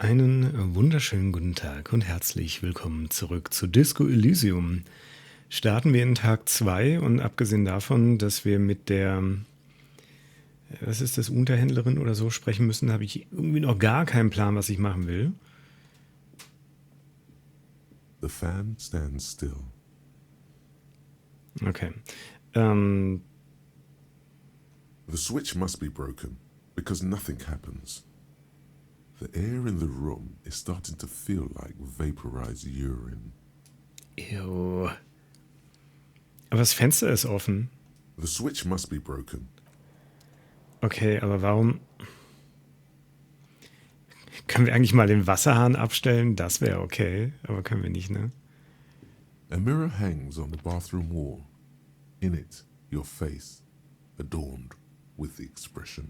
Einen wunderschönen guten Tag und herzlich willkommen zurück zu Disco Elysium. Starten wir in Tag 2 und abgesehen davon, dass wir mit der, was ist das, Unterhändlerin oder so sprechen müssen, habe ich irgendwie noch gar keinen Plan, was ich machen will. The fan stands still. Okay. The switch must be broken because nothing happens. The air in the room is starting to feel like vaporized urine. Ew. Aber das Fenster ist offen. The switch must be broken. Okay, aber warum? Können wir eigentlich mal den Wasserhahn abstellen? Das wäre okay, aber können wir nicht, ne? A mirror hangs on the bathroom wall. In it, your face, adorned with the expression.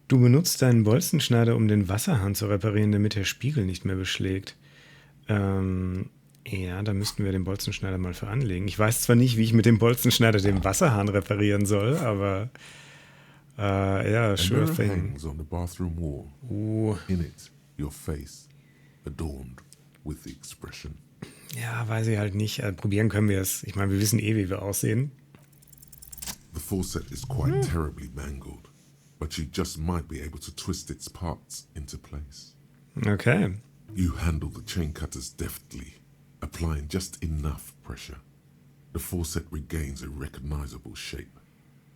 Du benutzt deinen Bolzenschneider, um den Wasserhahn zu reparieren, damit der Spiegel nicht mehr beschlägt. Ja, da müssten wir den Bolzenschneider mal für anlegen. Ich weiß zwar nicht, wie ich mit dem Bolzenschneider den Wasserhahn reparieren soll, aber ja, sure mirror thing. hangs on the bathroom wall. In it, your face, adorned with the expression. Ja, weiß ich halt nicht. Probieren können wir es. Ich meine, wir wissen eh, wie wir aussehen. The faucet is quite terribly mangled, but you just might be able to twist its parts into place. Okay. You handle the chain cutters deftly, applying just enough pressure. The faucet regains a recognizable shape.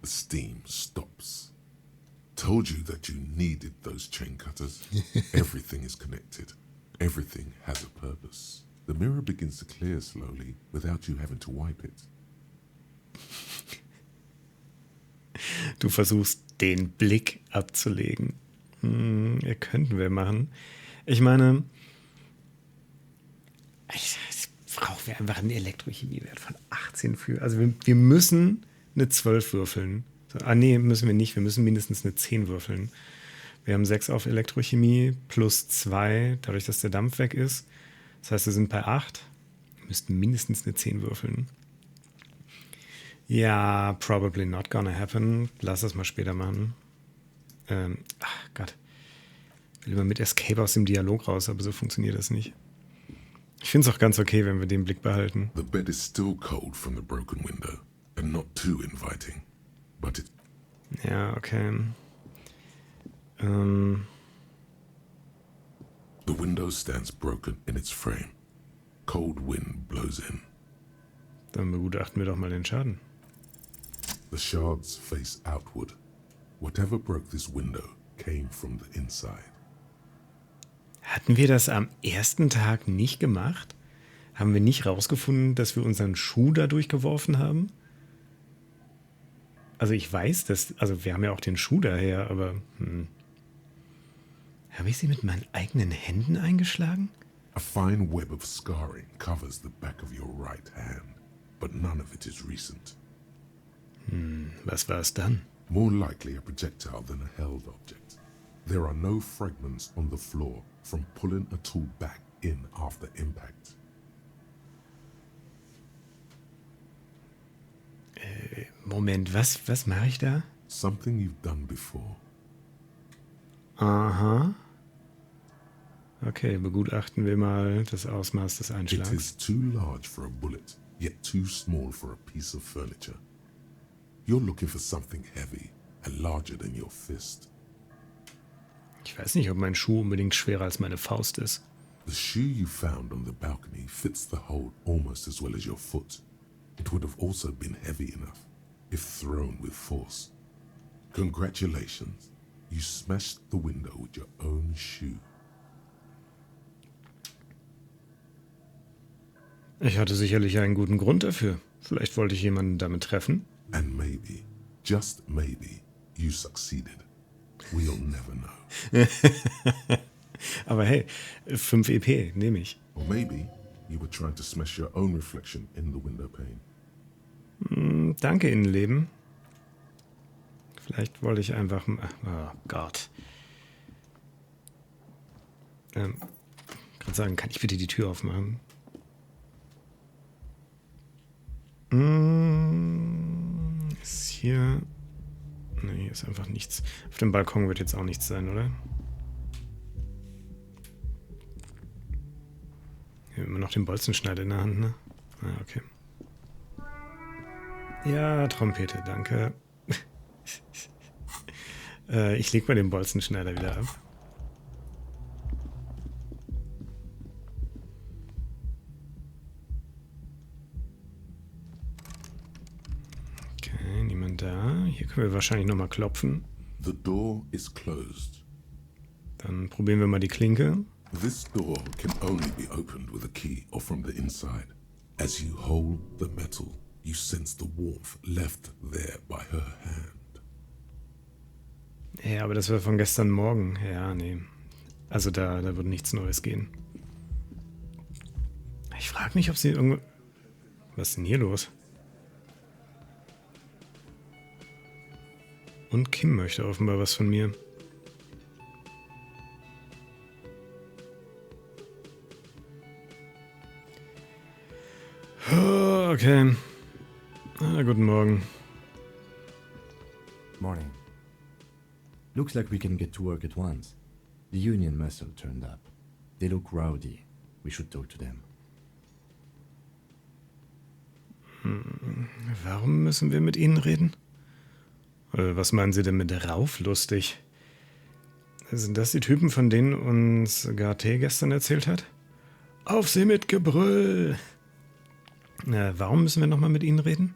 The steam stops. Told you that you needed those chain cutters. Everything is connected. Everything has a purpose. The mirror begins to clear slowly without you having to wipe it. Du versuchst, den Blick abzulegen. Könnten wir machen. Ich meine, brauchen wir einfach einen Elektrochemiewert von 18 für. Also wir müssen eine 12 würfeln. So, nee, müssen wir nicht. Wir müssen mindestens eine 10 würfeln. Wir haben 6 auf Elektrochemie plus 2, dadurch, dass der Dampf weg ist. Das heißt, wir sind bei 8. Wir müssten mindestens eine 10 würfeln. Ja, probably not gonna happen. Lass das mal später machen. Ach Gott. Ich will immer mit Escape aus dem Dialog raus, aber so funktioniert das nicht. Ich finde es auch ganz okay, wenn wir den Blick behalten. The bed is still cold from the broken window and not too inviting, but it... Ja, okay. The window stands broken in its frame. Cold wind blows in. Dann begutachten wir doch mal den Schaden. The shards face outward. Whatever broke this window came from the inside. Hatten wir das am ersten Tag nicht gemacht? Haben wir nicht rausgefunden, dass wir unseren Schuh da durchgeworfen haben? Also ich weiß, also wir haben ja auch den Schuh daher, aber habe ich sie mit meinen eigenen Händen eingeschlagen? A fine web of scarring covers the back of your right hand, but none of it is recent. Was war es dann? More likely a projectile than a held object. There are no fragments on the floor from pulling a tool back in after impact. Moment, was mache ich da? Something you've done before. Aha. Okay, begutachten wir mal das Ausmaß des It Einschlags. is too large for a bullet, yet too small for a piece of furniture. You're looking for something heavy and larger than your fist. Ich weiß nicht, ob mein Schuh unbedingt schwerer als meine Faust ist. The shoe you found on the balcony fits the hold almost as well as your foot. It would have also been heavy enough if thrown with force. Congratulations, you smashed the window with your own shoe. Ich hatte sicherlich einen guten Grund dafür. Vielleicht wollte ich jemanden damit treffen. And maybe, just maybe, you succeeded. We'll never know. Aber hey, 5 EP nehme ich. Or maybe you were trying to smash your own reflection in the window pane. Danke, Innenleben. Vielleicht wollte ich einfach... Oh Gott. Kann sagen, kann ich bitte die Tür aufmachen? Ist hier... Nee, hier ist einfach nichts. Auf dem Balkon wird jetzt auch nichts sein, oder? Wir haben immer noch den Bolzenschneider in der Hand, ne? Ah, okay. Ja, Trompete, danke. Ich leg mal den Bolzenschneider wieder ab. Okay, niemand da. Hier können wir wahrscheinlich nochmal klopfen. The door is closed. Dann probieren wir mal die Klinke. This door can only be opened with a key or from the inside. As you hold the metal, you sense the warmth left there by her hand. Ja, aber das war von gestern Morgen. Ja, nee. Also da wird nichts Neues gehen. Ich frage mich, ob sie irgendwo... Was ist denn hier los? Und Kim möchte offenbar was von mir. Oh, okay. Guten Morgen. Morning. Looks like we can get to work at once. The union muscle turned up. They look rowdy. We should talk to them. Warum müssen wir mit Ihnen reden? Was meinen Sie denn mit rauflustig? Sind das die Typen, von denen uns Garté gestern erzählt hat? Auf sie mit Gebrüll! Warum müssen wir nochmal mit Ihnen reden?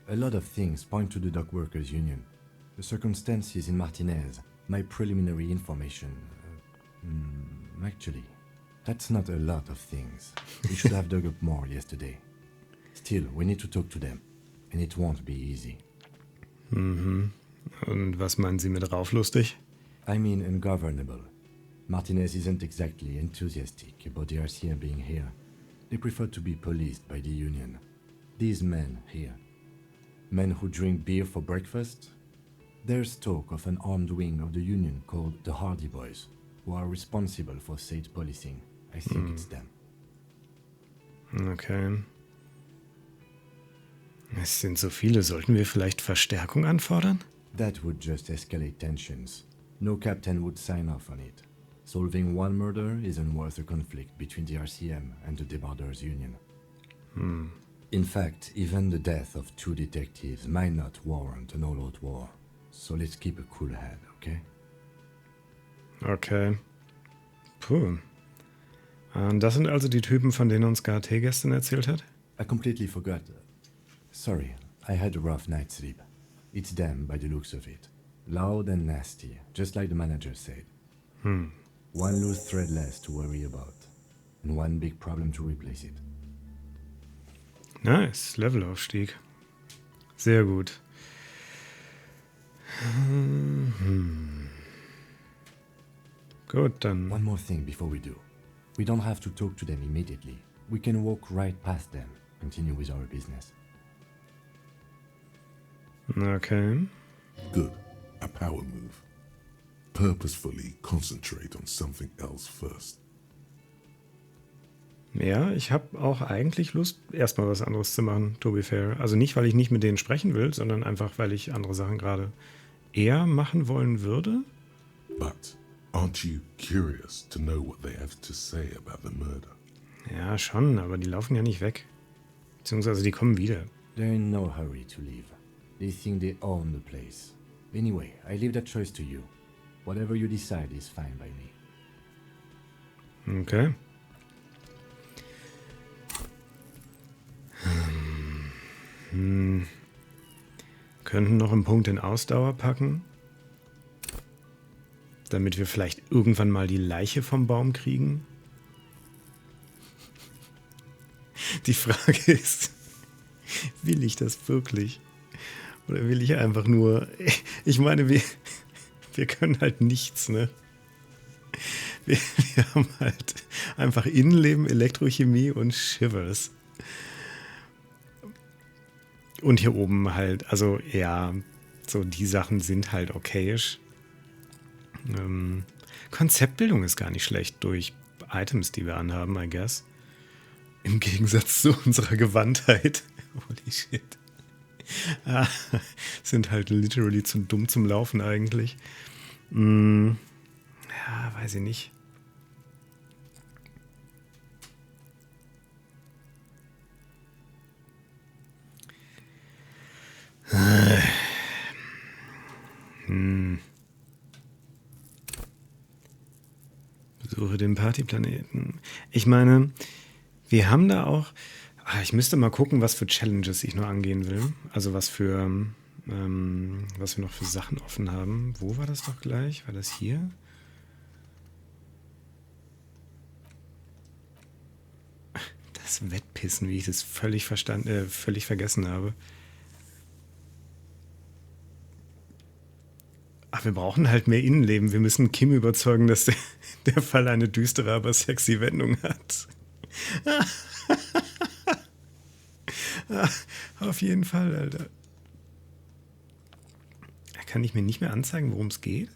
A lot of things point to the dock workers union. The circumstances in Martinez, my preliminary information. Actually, that's not a lot of things. We should have dug up more yesterday. Still, we need to talk to them, and it won't be easy. Mhm. Und was meinen Sie mit rauflustig? I mean ungovernable. Martinez isn't exactly enthusiastic about the RCM being here. They prefer to be policed by the union. These men here, men who drink beer for breakfast, there's talk of an armed wing of the union called the Hardy Boys, who are responsible for state policing. I think it's them. Okay. Es sind so viele. Sollten wir vielleicht Verstärkung anfordern? That would just escalate tensions. No captain would sign off on it. Solving one murder isn't worth a conflict between the RCM and the Debarders Union. In fact, even the death of 2 detectives might not warrant an all-out war. So let's keep a cool head, okay? Okay. Puh. Und das sind also die Typen, von denen uns Garté gestern erzählt hat? I completely forgot. Sorry, I had a rough night's sleep. It's them by the looks of it. Loud and nasty, just like the manager said. One loose thread less to worry about. And one big problem to replace it. Nice, Levelaufstieg. Sehr gut. Gut, dann... One more thing before we do. We don't have to talk to them immediately. We can walk right past them, continue with our business. Okay. Good. A power move. Purposefully concentrate on something else first. Ja, ich habe auch eigentlich Lust, erstmal was anderes zu machen, to be fair. Also nicht, weil ich nicht mit denen sprechen will, sondern einfach, weil ich andere Sachen gerade eher machen wollen würde. But aren't you curious to know what they have to say about the murder? Ja, schon, aber die laufen ja nicht weg. Beziehungsweise die kommen wieder. They're in no hurry to leave. They think they own the place. Anyway, I leave that choice to you. Whatever you decide is fine by me. Okay. Könnten noch einen Punkt in Ausdauer packen, damit wir vielleicht irgendwann mal die Leiche vom Baum kriegen. Die Frage ist, will ich das wirklich? Oder will ich einfach nur... Ich meine, wir können halt nichts, ne? Wir haben halt einfach Innenleben, Elektrochemie und Shivers. Und hier oben halt, also ja, so die Sachen sind halt okayisch. Konzeptbildung ist gar nicht schlecht durch Items, die wir anhaben, I guess. Im Gegensatz zu unserer Gewandtheit. Holy shit. Sind halt literally zu dumm zum Laufen eigentlich. Ja, weiß ich nicht. Suche den Partyplaneten. Ich meine, wir haben da auch. Ich müsste mal gucken, was für Challenges ich noch angehen will. Also was wir noch für Sachen offen haben. Wo war das doch gleich? War das hier? Das Wettpissen, wie ich das völlig vergessen habe. Ach, wir brauchen halt mehr Innenleben. Wir müssen Kim überzeugen, dass der Fall eine düstere, aber sexy Wendung hat. Auf jeden Fall, Alter. Kann ich mir nicht mehr anzeigen, worum es geht?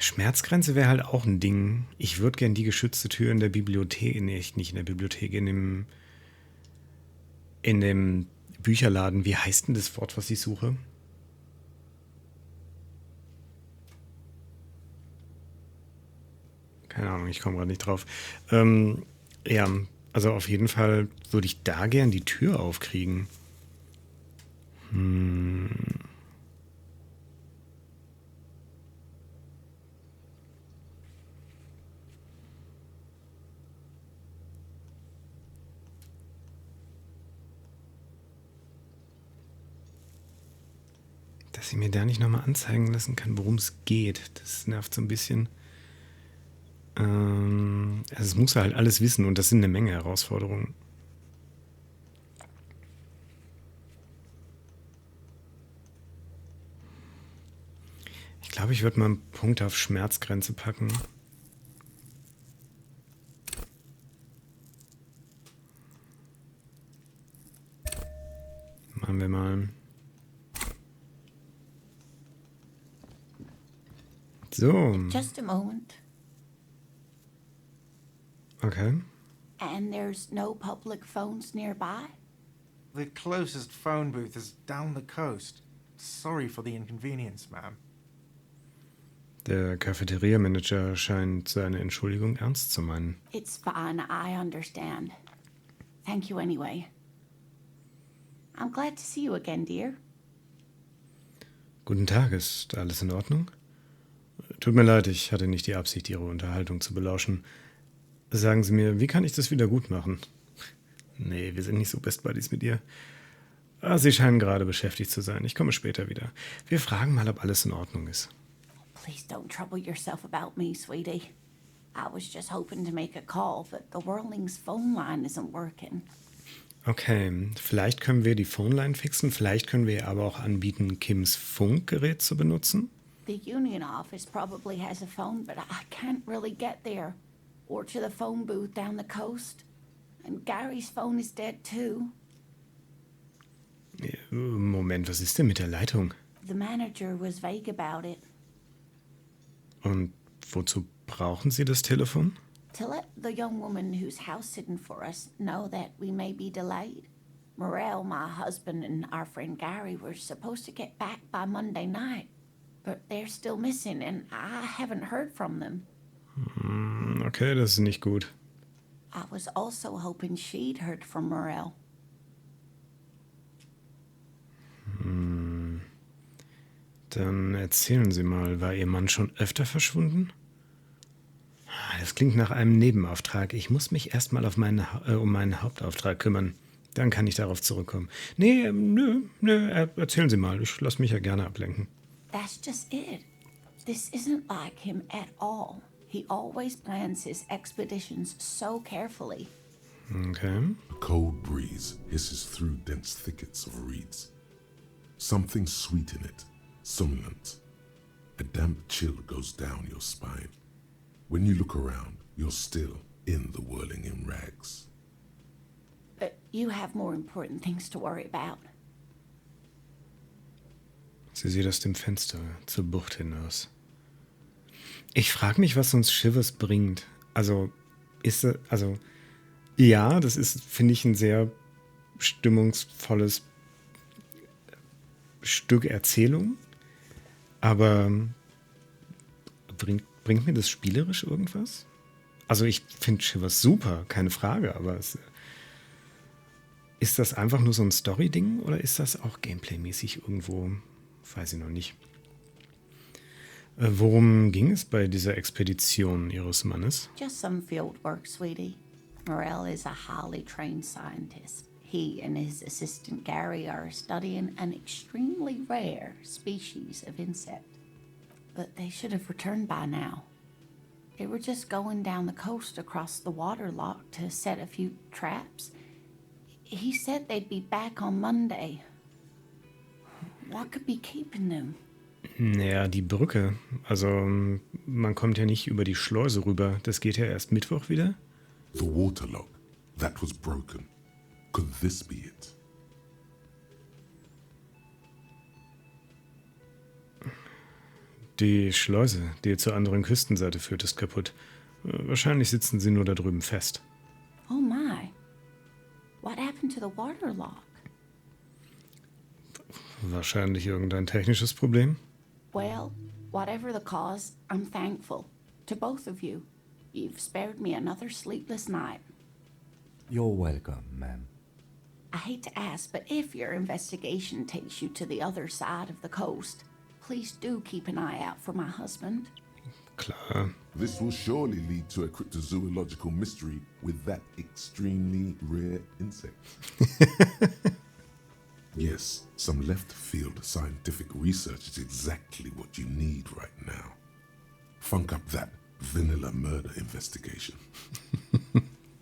Schmerzgrenze wäre halt auch ein Ding. Ich würde gern die geschützte Tür in der Bibliothek, nee, nicht in der Bibliothek, in dem Bücherladen. Wie heißt denn das Wort, was ich suche? Keine Ahnung, ich komme gerade nicht drauf. Ja, also auf jeden Fall würde ich da gern die Tür aufkriegen. Dass ich mir da nicht nochmal anzeigen lassen kann, worum es geht. Das nervt so ein bisschen. Also es muss halt alles wissen und das sind eine Menge Herausforderungen. Ich glaube, ich würde mal einen Punkt auf Schmerzgrenze packen. Machen wir mal. So. Just a moment. Okay. And there's no public phones nearby? The closest phone booth is down the coast. Sorry for the inconvenience, ma'am. Der Cafeteria-Manager scheint seine Entschuldigung ernst zu meinen. It's fine, I understand. Thank you anyway. I'm glad to see you again, dear. Guten Tag, ist alles in Ordnung? Tut mir leid, ich hatte nicht die Absicht, Ihre Unterhaltung zu belauschen. Sagen Sie mir, wie kann ich das wieder gut machen? Nee, wir sind nicht so Best Buddies mit ihr. Sie scheinen gerade beschäftigt zu sein. Ich komme später wieder. Wir fragen mal, ob alles in Ordnung ist. Please don't trouble yourself about me, sweetie. I was just hoping to make a call, but the Whirling's phone line isn't working. Okay, vielleicht können wir die Phone-Line fixen. Vielleicht können wir ihr aber auch anbieten, Kims Funkgerät zu benutzen. The union office probably has a phone, but I can't really get there. Or to the phone booth down the coast. And Gary's phone is dead too. Moment, was ist denn mit der Leitung? The manager was vague about it. Und wozu brauchen Sie das Telefon? To let the young woman who's house-sitting for us know that we may be delayed. Morel, my husband, and our friend Gary were supposed to get back by Monday night. But they're still missing, and I haven't heard from them. Okay, das ist nicht gut. I was also hoping she'd heard from Morel. Dann erzählen Sie mal, war Ihr Mann schon öfter verschwunden? Das klingt nach einem Nebenauftrag. Ich muss mich erstmal um meinen Hauptauftrag kümmern. Dann kann ich darauf zurückkommen. Nee, nö, erzählen Sie mal. Ich lasse mich ja gerne ablenken. That's just it. This isn't like him at all. He always plans his expeditions so carefully. Okay. A cold breeze hisses through dense thickets of reeds. Something sweet in it, somnolent. A damp chill goes down your spine. When you look around, you're still in the whirling in rags. But you have more important things to worry about. Sie sieht aus dem Fenster zur Bucht hinaus. Ich frage mich, was uns Shivers bringt. Ja, das ist, finde ich, ein sehr stimmungsvolles Stück Erzählung. Aber bringt mir das spielerisch irgendwas? Also ich finde Shivers super, keine Frage, aber Ist das einfach nur so ein Story-Ding oder ist das auch Gameplay-mäßig irgendwo? Weiß ich noch nicht. Worum ging es bei dieser Expedition Ihres Mannes? Just some field work, sweetie. Morel is a highly trained scientist. He and his assistant Gary are studying an extremely rare species of insect. But they should have returned by now. They were just going down the coast across the waterlock to set a few traps. He said they'd be back on Monday. What could be keeping them? Naja, die Brücke. Also, man kommt ja nicht über die Schleuse rüber. Das geht ja erst Mittwoch wieder. The waterlock. That was broken. Could this be it? Die Schleuse, die zur anderen Küstenseite führt, ist kaputt. Wahrscheinlich sitzen sie nur da drüben fest. Oh my. What happened to the waterlock? Wahrscheinlich irgendein technisches Problem. Well, whatever the cause, I'm thankful. To both of you. You've spared me another sleepless night. You're welcome, ma'am. I hate to ask, but if your investigation takes you to the other side of the coast, please do keep an eye out for my husband. Klar. This will surely lead to a cryptozoological mystery with that extremely rare insect. Yes, some left-field scientific research is exactly what you need right now. Funk up that vanilla murder investigation.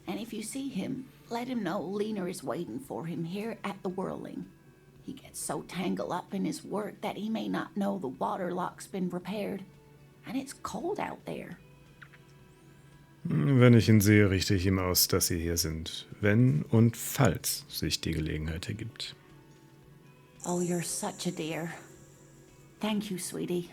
And if you see him, let him know Lena is waiting for him here at the Whirling. He gets so tangled up in his work that he may not know the waterlock's been repaired. And it's cold out there. Wenn ich ihn sehe, richte ich ihm aus, dass Sie hier sind. Wenn und falls sich die Gelegenheit ergibt. Oh, you're such a dear. Thank you, sweetie.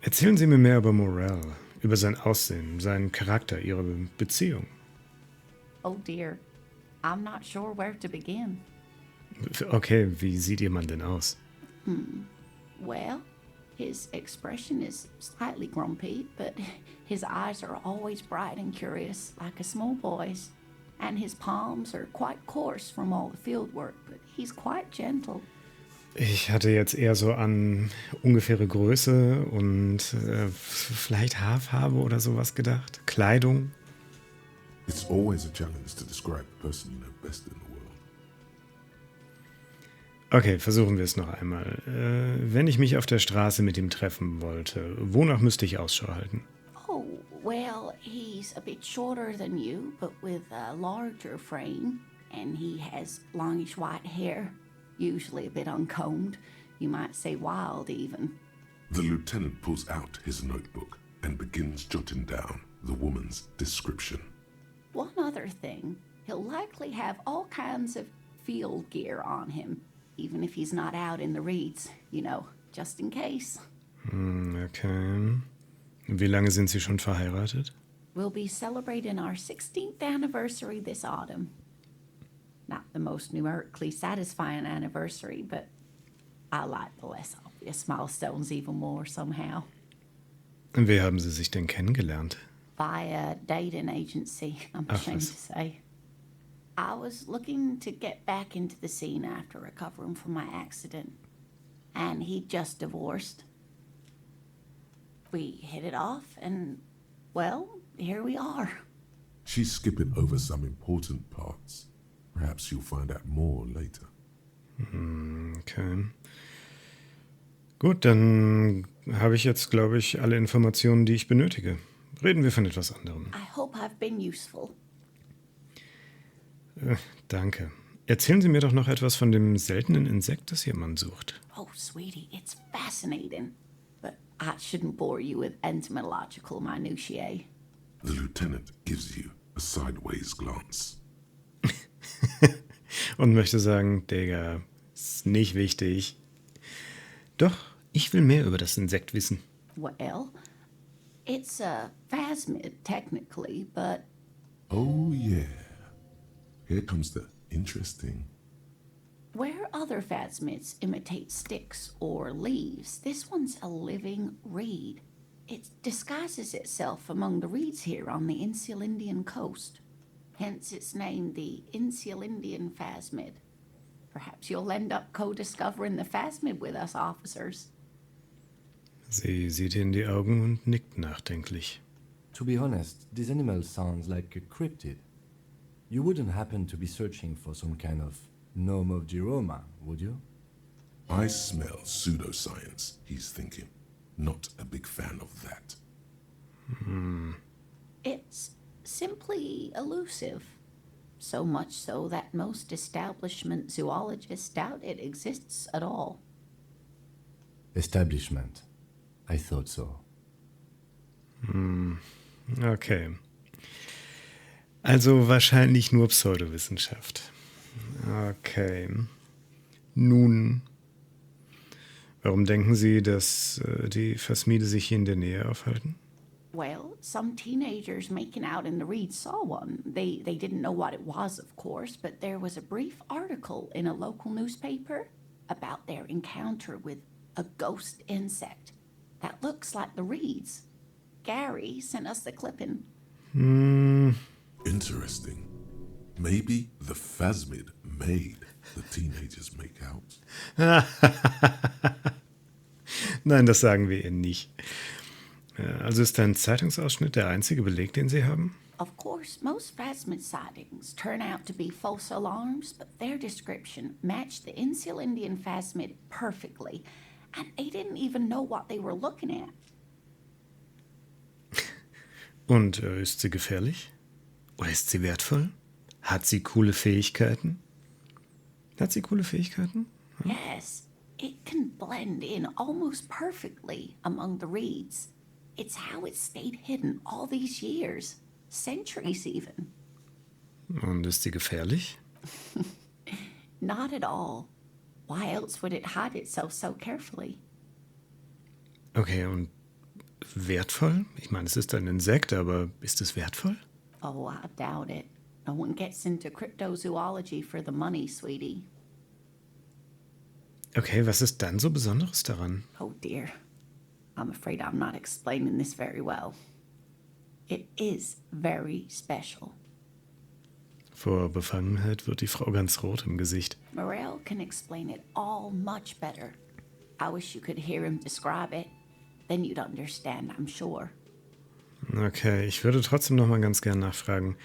Erzählen Sie mir mehr über Morel, über sein Aussehen, seinen Charakter, Ihre Beziehung. Oh dear. I'm not sure where to begin. Okay, wie sieht Ihr Mann denn aus? Well, his expression is slightly grumpy, but his eyes are always bright and curious, like a small boy's. And his palms are quite coarse from all the field work, but he's quite gentle. Ich hatte jetzt eher so an ungefähre Größe und vielleicht Haarfarbe oder sowas gedacht. Kleidung. It's always a challenge to describe the person you know best in the world. Okay, versuchen wir es noch einmal. Wenn ich mich auf der Straße mit ihm treffen wollte, wonach müsste ich Ausschau halten? Oh, well, he's a bit shorter than you, but with a larger frame, and he has longish white hair, usually a bit uncombed. You might say wild, even. The lieutenant pulls out his notebook and begins jotting down the woman's description. One other thing, he'll likely have all kinds of field gear on him, even if he's not out in the reeds, you know, just in case. Okay. Wie lange sind Sie schon verheiratet? We'll be celebrating our 16th anniversary this autumn. Not the most numerically satisfying anniversary, but I like the less obvious milestones even more somehow. Wie haben Sie sich denn kennengelernt? By a dating agency, I'm ashamed to say. I was looking to get back into the scene after recovering from my accident, and he'd just divorced. We hit it off, and, well, here we are. She's skipping over some important parts. Perhaps you'll find out more later. Okay. Gut, dann habe ich jetzt, glaube ich, alle Informationen, die ich benötige. Reden wir von etwas anderem. I hope I've been useful. Danke. Erzählen Sie mir doch noch etwas von dem seltenen Insekt, das Ihr Mann sucht. Oh, sweetie, it's fascinating. But I shouldn't bore you with entomological minutiae. The lieutenant gives you a sideways glance. Und möchte sagen, Digga, ist nicht wichtig. Doch, ich will mehr über das Insekt wissen. Well, it's a phasmid, technically, but Oh, yeah. Here comes the interesting. where other phasmids imitate sticks or leaves, this one's a living reed. It disguises itself among the reeds here on the insular Indian coast. hence its name, the Insulindian Phasmid. Perhaps you'll end up co-discovering the Phasmid with us officers. Sie sieht ihr in die Augen und nickt nachdenklich. To be honest, this animal sounds like a cryptid. You wouldn't happen to be searching for some kind of gnome of Jeroma, would you? I smell pseudoscience, he's thinking. Not a big fan of that. It's simply elusive. So much so that most establishment zoologists doubt it exists at all. Establishment. I thought so. Okay. Also wahrscheinlich nur Pseudowissenschaft. Okay. Nun, warum denken Sie, dass die Phasmide sich hier in der Nähe aufhalten? Well, some teenagers making out in the reeds saw one. They didn't know what it was, of course, but there was a brief article in a local newspaper about their encounter with a ghost insect that looks like the reeds. Gary sent us the clipping. Interesting. Maybe the Phasmid made the teenagers make out. Nein, das sagen wir Ihnen nicht. Also ist ein Zeitungsausschnitt der einzige Beleg, den Sie haben? Of course, most Phasmid sightings turn out to be false alarms, but their description matched the Insulindian Phasmid perfectly, and they didn't even know what they were looking at. Und ist sie gefährlich? Oder ist sie wertvoll? Hat sie coole Fähigkeiten? Yes, it can blend in almost perfectly among the reeds. It's how it stayed hidden all these years, centuries even. Und ist sie gefährlich? Not at all. Why else would it hide itself so carefully? Okay, und wertvoll? Ich meine, es ist ein Insekt, aber ist es wertvoll? Oh, I doubt it. No one gets into cryptozoology for the money, sweetie. Okay, was ist dann so Besonderes daran? Oh dear. I'm afraid I'm not explaining this very well. It is very special. Vor Befangenheit wird die Frau ganz rot im Gesicht. Morel can explain it all much better. I wish you could hear him describe it. Then you'd understand, I'm sure. Okay, ich würde trotzdem noch mal ganz gern nachfragen.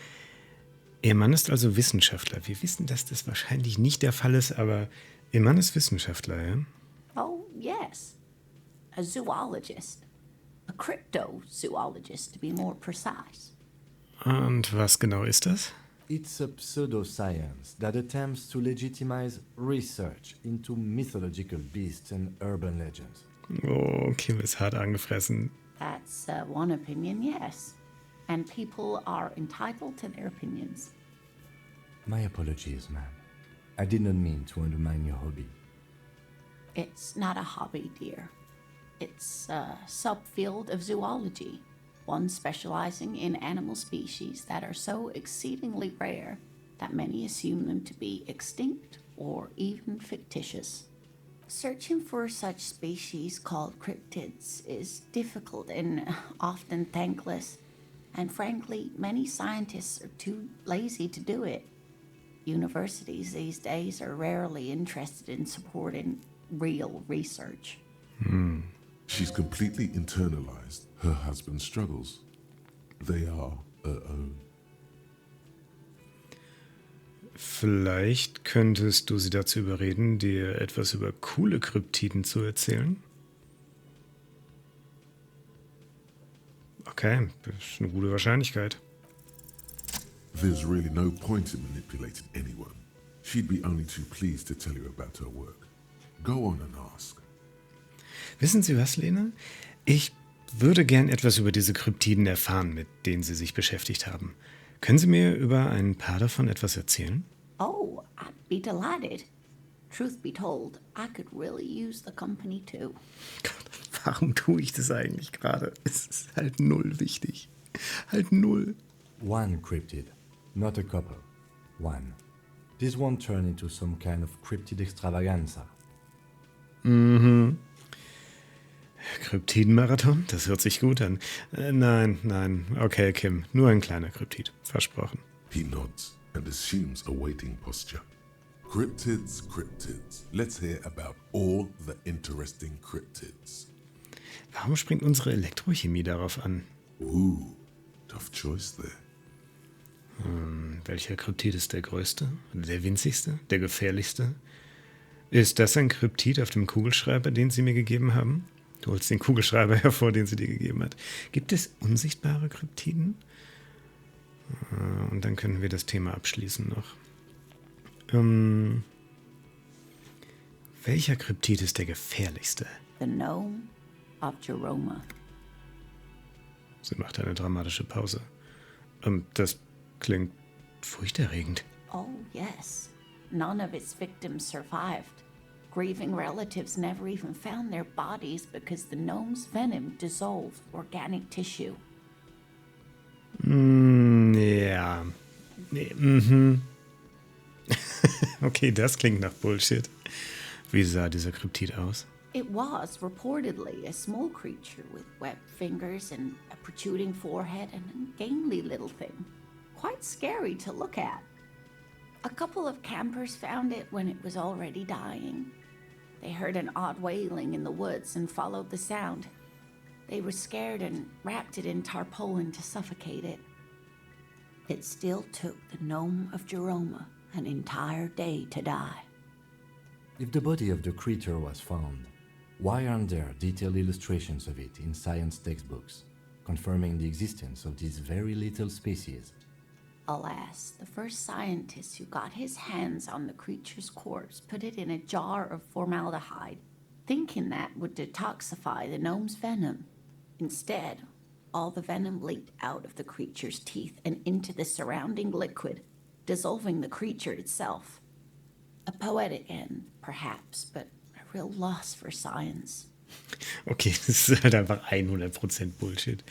Ihr Mann ist also Wissenschaftler. Wir wissen, dass das wahrscheinlich nicht der Fall ist, aber Ihr Mann ist Wissenschaftler, ja? Oh, yes. A zoologist. A cryptozoologist, to be more precise. Und was genau ist das? It's a pseudoscience that attempts to legitimize research into mythological beasts and urban legends. Oh, Kim ist hart angefressen. That's one opinion, yes. And people are entitled to their opinions. My apologies, ma'am. I did not mean to undermine your hobby. It's not a hobby, dear. It's a subfield of zoology, one specializing in animal species that are so exceedingly rare that many assume them to be extinct or even fictitious. Searching for such species called cryptids is difficult and often thankless, and frankly, many scientists are too lazy to do it. Universities these days are rarely interested in supporting real research. She's completely internalized her husband's struggles. They are her own. Vielleicht könntest du sie dazu überreden, dir etwas über coole Kryptiden zu erzählen? Okay, das ist eine gute Wahrscheinlichkeit. There's really no point in manipulating anyone. She'd be only too pleased to tell you about her work. Go on and ask. Wissen Sie was, Lena? Ich würde gern etwas über diese Kryptiden erfahren, mit denen Sie sich beschäftigt haben. Können Sie mir über ein paar davon etwas erzählen? Oh, I'd be delighted. Truth be told, I could really use the company too. Gott, warum tue ich das eigentlich gerade? Es ist halt null wichtig. Halt null. One cryptid, not a couple. One. This won't turn into some kind of cryptid extravaganza. Kryptidenmarathon? Das hört sich gut an. Nein. Okay, Kim. Nur ein kleiner Kryptid. Versprochen. He nods and assumes a waiting posture. Cryptids, cryptids. Let's hear about all the interesting cryptids. Warum springt unsere Elektrochemie darauf an? Ooh, tough choice there. Welcher Kryptid ist der größte? Der winzigste? Der gefährlichste? Ist das ein Kryptid auf dem Kugelschreiber, den Sie mir gegeben haben? Du holst den Kugelschreiber hervor, den sie dir gegeben hat. Gibt es unsichtbare Kryptiden? Und dann können wir das Thema abschließen noch. Welcher Kryptid ist der gefährlichste? The gnome of Jeroma. Sie macht eine dramatische Pause. Das klingt furchterregend. Oh, yes. None of its victims survived. Grieving relatives never even found their bodies because the gnome's venom dissolved organic tissue. Ja. Okay, das klingt nach Bullshit. Wie sah dieser Kryptid aus? It was reportedly a small creature with webbed fingers and a protruding forehead and a gamely little thing. Quite scary to look at. A couple of campers found it when it was already dying. They heard an odd wailing in the woods and followed the sound. They were scared and wrapped it in tarpaulin to suffocate it. It still took the gnome of Jeroma an entire day to die. If the body of the creature was found, why aren't there detailed illustrations of it in science textbooks, confirming the existence of this very little species? Alas, the first scientist who got his hands on the creature's corpse put it in a jar of formaldehyde, thinking that would detoxify the gnome's venom. Instead, all the venom leaked out of the creature's teeth and into the surrounding liquid, dissolving the creature itself. A poetic end, perhaps, but a real loss for science. Okay, das ist halt einfach 100% Bullshit.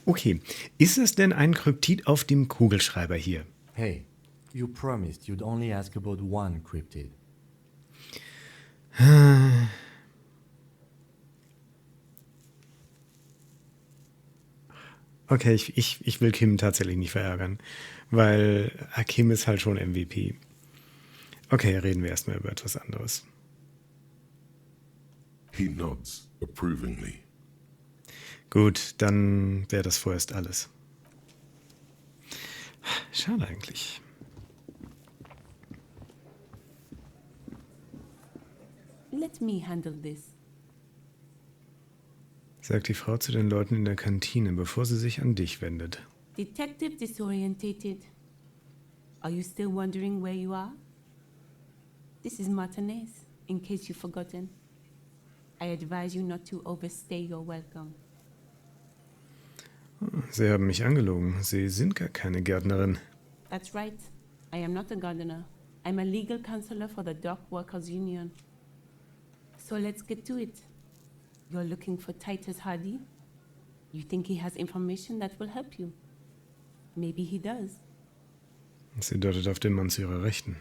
Okay, ist es denn ein Kryptid auf dem Kugelschreiber hier? Hey, you promised you'd only ask about one cryptid. Okay, ich will Kim tatsächlich nicht verärgern, weil Kim ist halt schon MVP. Okay, reden wir erstmal über etwas anderes. He nods approvingly. Gut, dann wäre das vorerst alles. Schade eigentlich. Let me handle this. Sagt die Frau zu den Leuten in der Kantine, bevor sie sich an dich wendet. Detective disorientated. Are you still wondering where you are? This is Martinez, in case you've forgotten. I advise you not to overstay your welcome. Sie haben mich angelogen. Sie sind gar keine Gärtnerin. That's right. I am not a gardener. I'm a legal counselor for the Dock Workers Union. So let's get to it. You're looking for Titus Hardy? You think he has information that will help you? Maybe he does. Sie deutet auf den Mann zu ihrer Rechten.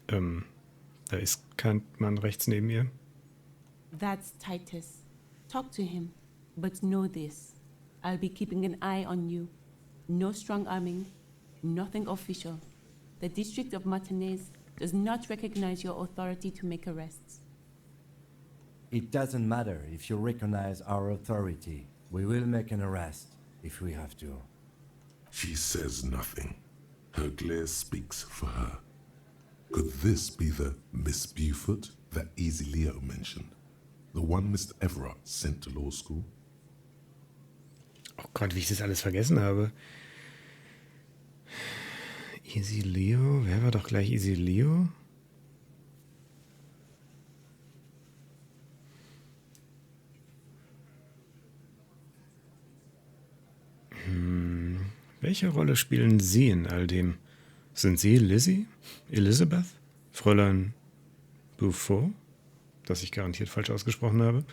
Da ist kein Mann rechts neben ihr. That's Titus. Talk to him. But know this. I'll be keeping an eye on you. No strong arming. Nothing official. The District of Martinez does not recognize your authority to make arrests. It doesn't matter if you recognize our authority. We will make an arrest if we have to. She says nothing. Her glare speaks for her. Could this be the Miss Buford that Easy Leo mentioned? The one Mr. Everard sent to law school? Oh Gott, wie ich das alles vergessen habe. Easy Leo? Wer war doch gleich Easy Leo? Welche Rolle spielen Sie in all dem? Sind Sie Lizzie? Elizabeth? Fräulein Beaufort? Das ich garantiert falsch ausgesprochen habe.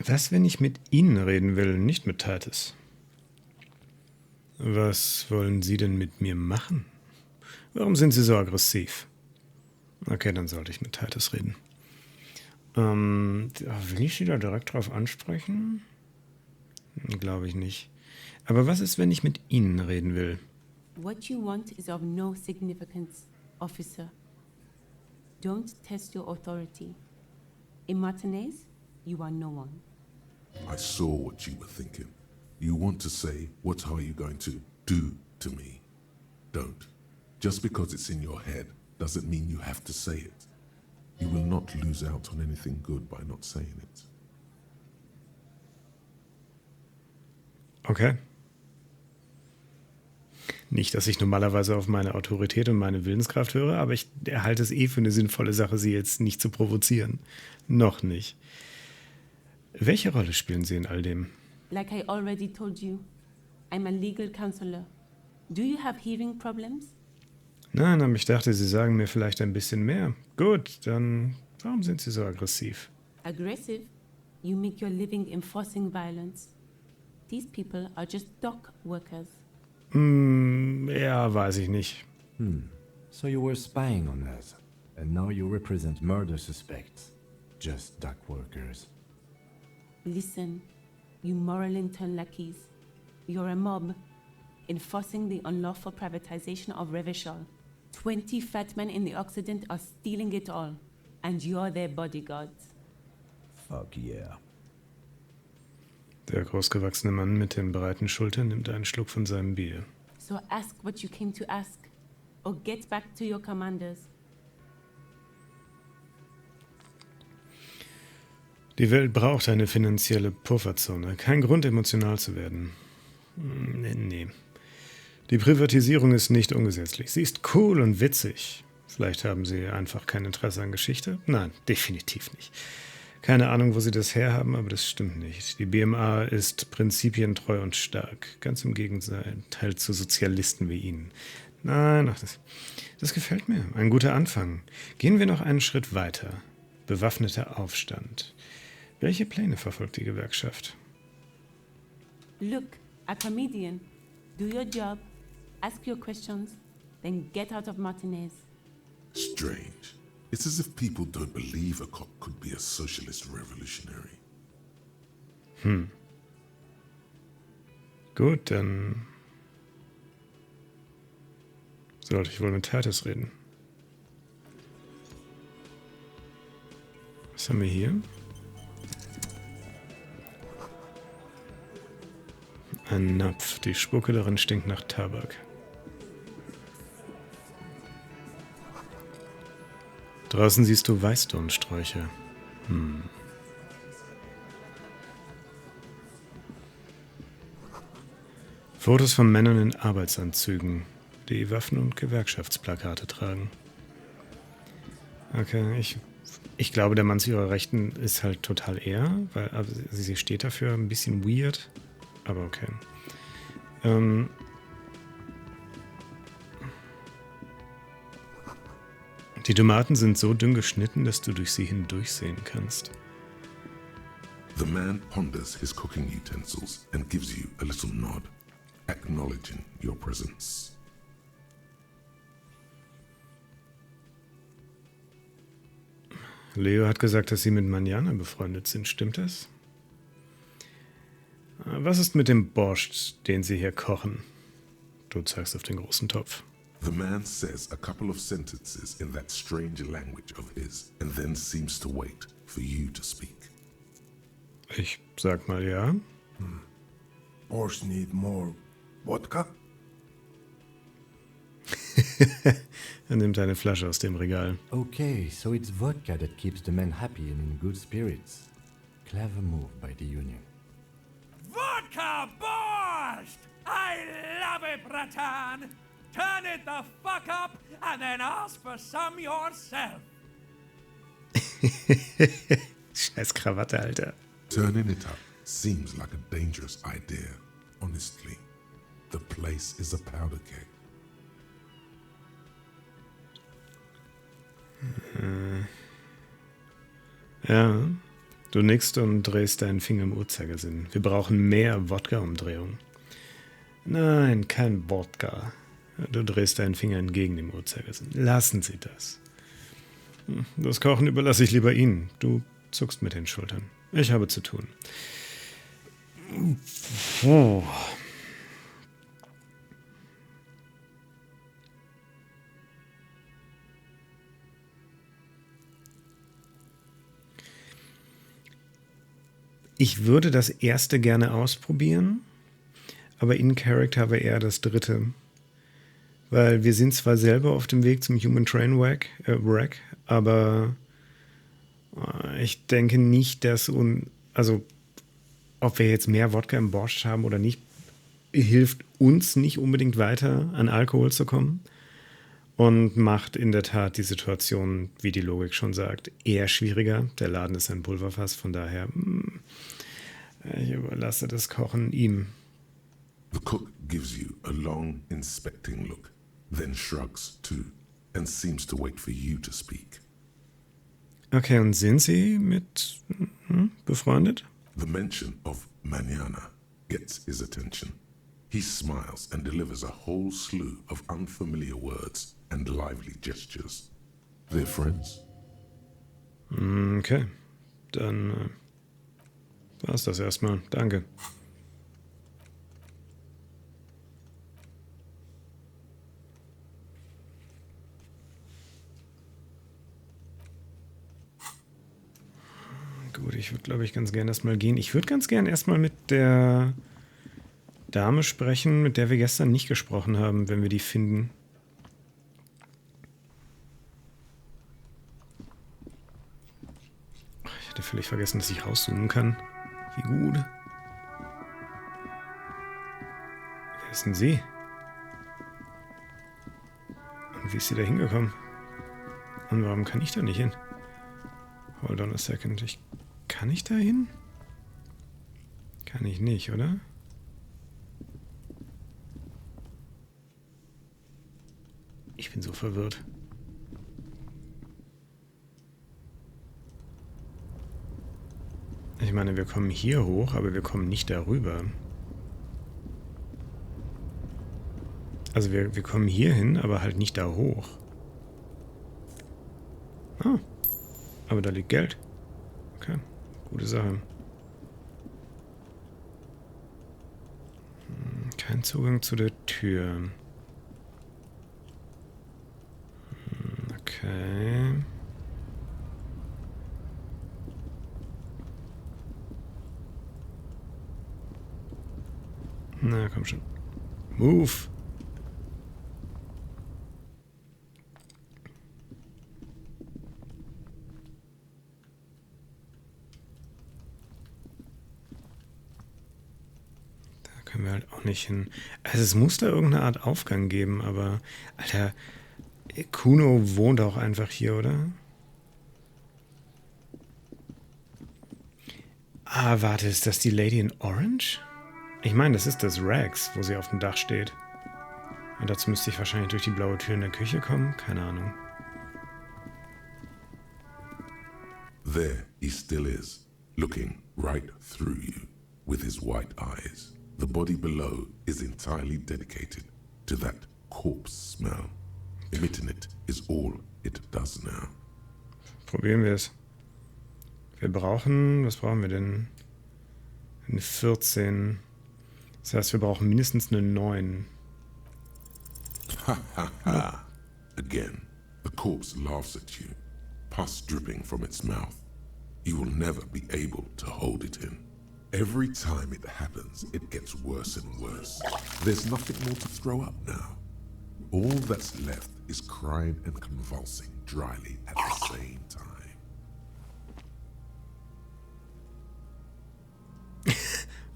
Was, wenn ich mit Ihnen reden will, nicht mit Titus? Was wollen Sie denn mit mir machen? Warum sind Sie so aggressiv? Okay, dann sollte ich mit Titus reden. Will ich Sie da direkt drauf ansprechen? Glaube ich nicht. Aber was ist, wenn ich mit Ihnen reden will? What you want is of no significance, officer. Don't test your authority. In Martinez, you are no one. I saw what you were thinking. You want to say, what are you going to do to me? Don't. Just because it's in your head doesn't mean you have to say it. You will not lose out on anything good by not saying it. Okay. Nicht, dass ich normalerweise auf meine Autorität und meine Willenskraft höre, aber ich halte es für eine sinnvolle Sache, sie jetzt nicht zu provozieren. Noch nicht. Welche Rolle spielen Sie in all dem? Like I already told you, I'm a legal counselor. Do you have hearing problems? Nein, aber ich dachte, Sie sagen mir vielleicht ein bisschen mehr. Gut, dann warum sind Sie so aggressiv? Aggressive? You make your living enforcing violence. These people are just dock workers. Ja, weiß ich nicht. So you were spying on us, and now you represent murder suspects. Just dock workers. Listen, you moral intern lackeys. You're a mob, enforcing the unlawful privatization of Revachol. 20 fat men in the Occident are stealing it all, and you're their bodyguards. Fuck yeah. Der großgewachsene Mann mit den breiten Schultern nimmt einen Schluck von seinem Bier. So ask what you came to ask, or get back to your commanders. Die Welt braucht eine finanzielle Pufferzone. Kein Grund, emotional zu werden. Nee. Die Privatisierung ist nicht ungesetzlich. Sie ist cool und witzig. Vielleicht haben Sie einfach kein Interesse an Geschichte? Nein, definitiv nicht. Keine Ahnung, wo Sie das herhaben, aber das stimmt nicht. Die BMA ist prinzipientreu und stark. Ganz im Gegenteil zu Sozialisten wie Ihnen. Nein, ach, das gefällt mir. Ein guter Anfang. Gehen wir noch einen Schritt weiter. Bewaffneter Aufstand. Welche Pläne verfolgt die Gewerkschaft? Look, a comedian. Do your job, ask your questions, then get out of Martinez. Strange. It's as if people don't believe a cop could be a socialist revolutionary. Gut, dann sollte ich wohl mit Titus reden. Was haben wir hier? Ein Napf. Die Spucke darin stinkt nach Tabak. Draußen siehst du Weißdornsträucher. Fotos von Männern in Arbeitsanzügen, die Waffen- und Gewerkschaftsplakate tragen. Okay, ich glaube, der Mann zu ihrer Rechten ist halt total er, weil also sie steht dafür ein bisschen weird, aber okay. Die Tomaten sind so dünn geschnitten, dass du durch sie hindurchsehen kannst. The man ponders his cooking utensils and gives you a little nod, acknowledging your presence. Leo hat gesagt, dass sie mit Manjana befreundet sind. Stimmt das? Was ist mit dem Borscht, den sie hier kochen? Du zeigst auf den großen Topf. The man says a couple of sentences in that strange language of his and then seems to wait for you to speak. Ich sag mal ja. Borscht need more Wodka? Er nimmt eine Flasche aus dem Regal. Okay, so it's vodka that keeps the men happy and in good spirits. Clever move by the Union. Vodka Borscht! I love it, Bratan! Turn it the fuck up and then ask for some yourself. Scheiß Krawatte, Alter. Turning it up seems like a dangerous idea, honestly. The place is a powder keg. Ja, du nickst und drehst deinen Finger im Uhrzeigersinn. Wir brauchen mehr Wodka-Umdrehung. Nein, kein Wodka. Du drehst deinen Finger entgegen dem Uhrzeigersinn. Lassen Sie das. Das Kochen überlasse ich lieber Ihnen. Du zuckst mit den Schultern. Ich habe zu tun. Ich würde das erste gerne ausprobieren, aber in Character wäre eher das dritte. Weil wir sind zwar selber auf dem Weg zum Human Train Wrack, aber ich denke nicht, dass also ob wir jetzt mehr Wodka im Borscht haben oder nicht, hilft uns nicht unbedingt weiter, an Alkohol zu kommen. Und macht in der Tat die Situation, wie die Logik schon sagt, eher schwieriger. Der Laden ist ein Pulverfass, von daher ich überlasse das Kochen ihm. The cook gives you a long, inspecting look, then shrugs too, and seems to wait for you to speak. Okay, und sind Sie mit befreundet? The mention of mañana gets his attention. He smiles and delivers a whole slew of unfamiliar words and lively gestures. They're friends. Okay, dann war's das erstmal. Danke. Gut, ich würde, glaube ich, ganz gern erstmal gehen. Ich würde ganz gern erstmal mit der Dame sprechen, mit der wir gestern nicht gesprochen haben, wenn wir die finden. Ich hatte völlig vergessen, dass ich rauszoomen kann. Wie gut. Wer ist denn sie? Und wie ist sie da hingekommen? Und warum kann ich da nicht hin? Hold on a second. Kann ich da hin? Kann ich nicht, oder? Ich bin so verwirrt. Ich meine, wir kommen hier hoch, aber wir kommen nicht darüber. Also wir kommen hier hin, aber halt nicht da hoch. Ah, aber da liegt Geld. Okay, gute Sache. Kein Zugang zu der Tür. Okay. Na, komm schon. Move! Da können wir halt auch nicht hin. Also es muss da irgendeine Art Aufgang geben, aber... Alter, Kuno wohnt auch einfach hier, oder? Ah, warte, ist das die Lady in Orange? Ich meine, das ist das Wracks, wo sie auf dem Dach steht. Und dazu müsste ich wahrscheinlich durch die blaue Tür in der Küche kommen. Keine Ahnung. There he still is, looking right through you with his white eyes. The body below is entirely dedicated to that corpse smell. Emitting it is all it does now. Probieren wir es. Was brauchen wir denn? Eine 14. Das heißt, wir brauchen mindestens eine 9. Again, the corpse laughs at you, pus dripping from its mouth. You will never be able to hold it in. Every time it happens, it gets worse and worse. There's nothing more to throw up now. All that's left is crying and convulsing dryly at the same time.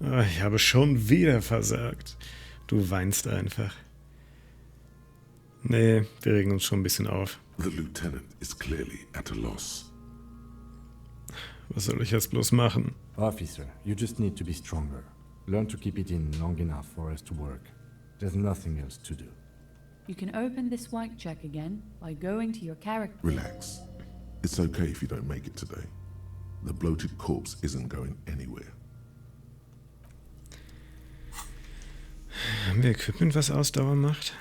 Ich habe schon wieder versagt. Du weinst einfach. Nee, wir regen uns schon ein bisschen auf. The lieutenant is clearly at a loss. Was soll ich jetzt bloß machen? Officer, you just need to be stronger. Learn to keep it in long enough for us to work. There's nothing else to do. You can open this white check again by going to your character. Relax. It's okay if you don't make it today. The bloated corpse isn't going anywhere. Haben wir Equipment, was Ausdauer macht?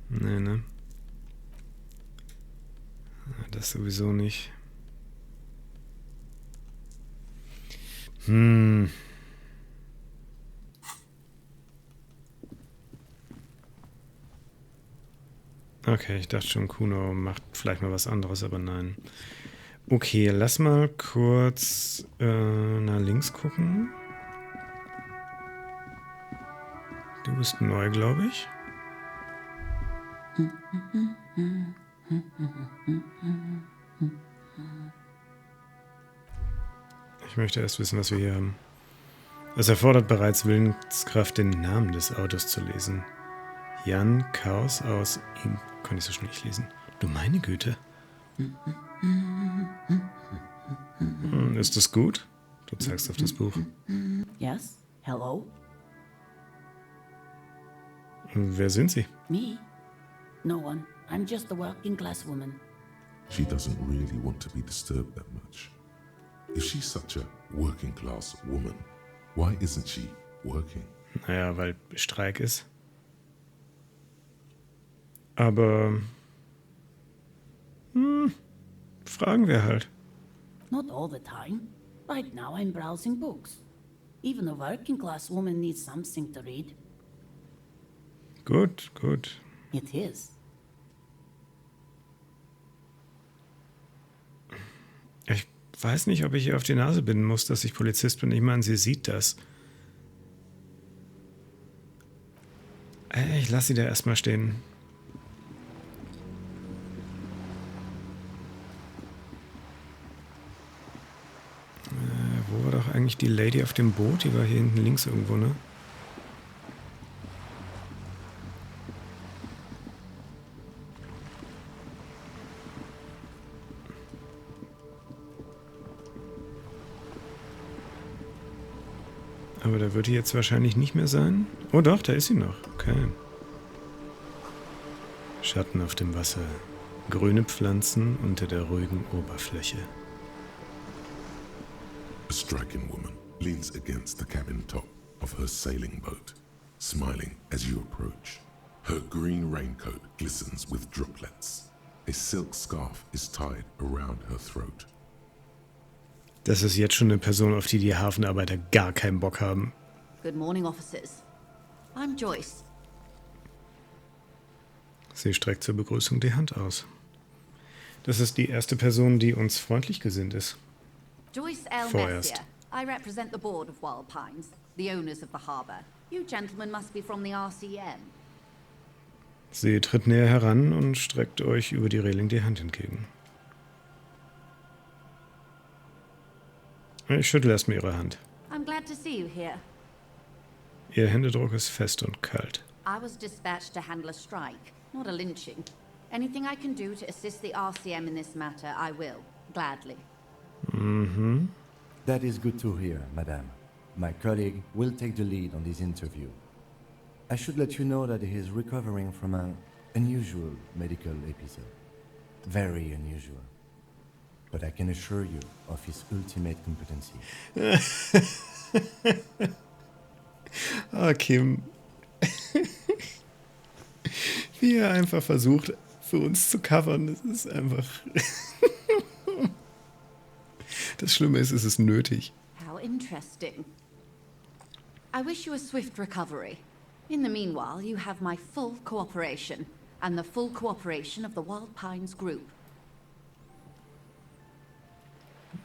Nee, ne? Das sowieso nicht. Okay, ich dachte schon, Kuno macht vielleicht mal was anderes, aber nein. Okay, lass mal kurz nach links gucken. Du bist neu, glaube ich. Ich möchte erst wissen, was wir hier haben. Es erfordert bereits Willenskraft, den Namen des Autos zu lesen. Jan Chaos aus ihm. Kann ich so schnell nicht lesen. Du meine Güte. Ist das gut? Du zeigst auf das Buch. Yes? Hello? Wer sind Sie? Me? No one. I'm just a working class woman. She doesn't really want to be disturbed that much. If she's such a working class woman, why isn't she working? Naja, weil Streik ist. Aber fragen wir halt. Not all the time. Right now I'm browsing books. Even a working class woman needs something to read. Gut, gut. It is. Ich weiß nicht, ob ich ihr auf die Nase binden muss, dass ich Polizist bin. Ich meine, sie sieht das. Ich lasse sie da erstmal stehen. Wo war doch eigentlich die Lady auf dem Boot? Die war hier hinten links irgendwo, ne? Aber da wird die jetzt wahrscheinlich nicht mehr sein. Oh doch, da ist sie noch. Okay. Schatten auf dem Wasser. Grüne Pflanzen unter der ruhigen Oberfläche. A striking woman leans against the cabin top of her sailing boat, smiling as you approach. Her green raincoat glistens with droplets. A silk scarf is tied around her throat. Das ist jetzt schon eine Person, auf die die Hafenarbeiter gar keinen Bock haben. Good morning, officers. I'm Joyce. Sie streckt zur Begrüßung die Hand aus. Das ist die erste Person, die uns freundlich gesinnt ist. Joyce L. Vorerst. Messier. I represent the board of Wild Pines, the owners of the harbour. You gentlemen must be from the RCM. Sie tritt näher heran und streckt euch über die Reling die Hand entgegen. Ich schüttle erstmal ihre Hand. I'm glad to see you here. Ihr Händedruck ist fest und kalt. I was dispatched to handle a strike, not a lynching. Anything I can do to assist the RCM in this matter, I will, gladly. That is good to hear, madame. My colleague will take the lead on this interview. I should let you know that he is recovering from an unusual medical episode. Very unusual. But I can assure you of his ultimate competency. Ah, Kim. Wie er einfach versucht, für uns zu covern, das ist einfach... Das Schlimme ist, es ist nötig. How interesting. I wish you a swift recovery. In the meanwhile, you have my full cooperation, and the full cooperation of the Wild Pines Group.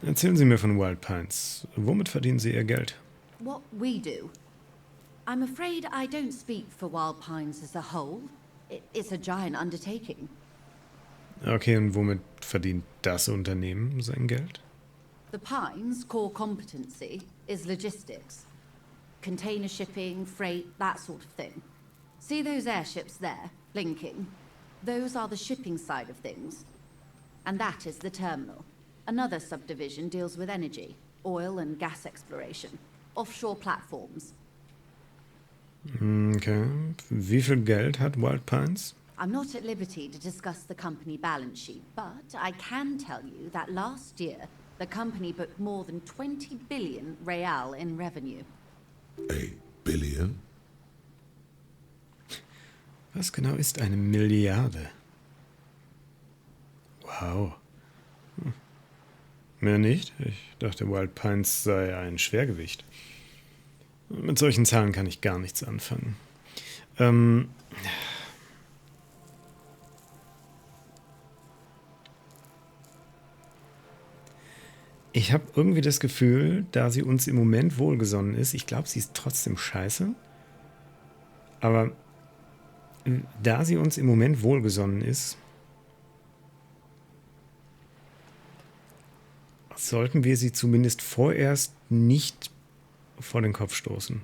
Erzählen Sie mir von Wild Pines. Womit verdienen Sie Ihr Geld? What we do. I'm afraid I don't speak for Wild Pines as a whole. It's a giant undertaking. Okay, und womit verdient das Unternehmen sein Geld? The Pines' core competency is logistics. Container shipping, freight, that sort of thing. See those airships there, blinking? Those are the shipping side of things. And that is the terminal. Another subdivision deals with energy, oil and gas exploration, offshore platforms. Okay. Wie viel Geld hat Wild Pines? I'm not at liberty to discuss the company balance sheet, but I can tell you that last year, the company booked more than 20 billion real in revenue. A billion? Was genau ist eine Milliarde? Wow. Mehr nicht? Ich dachte, Wild Pines sei ein Schwergewicht. Mit solchen Zahlen kann ich gar nichts anfangen. Ich habe irgendwie das Gefühl, da sie uns im Moment wohlgesonnen ist, ich glaube, sie ist trotzdem scheiße, aber da sie uns im Moment wohlgesonnen ist, sollten wir sie zumindest vorerst nicht vor den Kopf stoßen.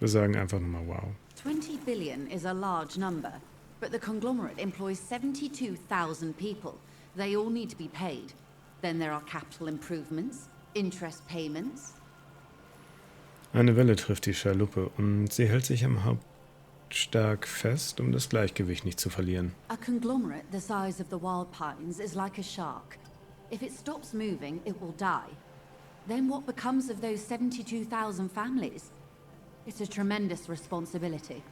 Wir sagen einfach nochmal wow. 20 billion is a large number, but the conglomerate employs 72,000 people. They all need to be paid. Then there are capital improvements, interest payments. Eine Welle trifft die Schaluppe und sie hält sich am Hauptstag fest, um das Gleichgewicht nicht zu verlieren. A conglomerate the size of the Wild Pines is like a shark. If it stops moving, it will die. Then what becomes of those 72,000 families? It's a tremendous responsibility.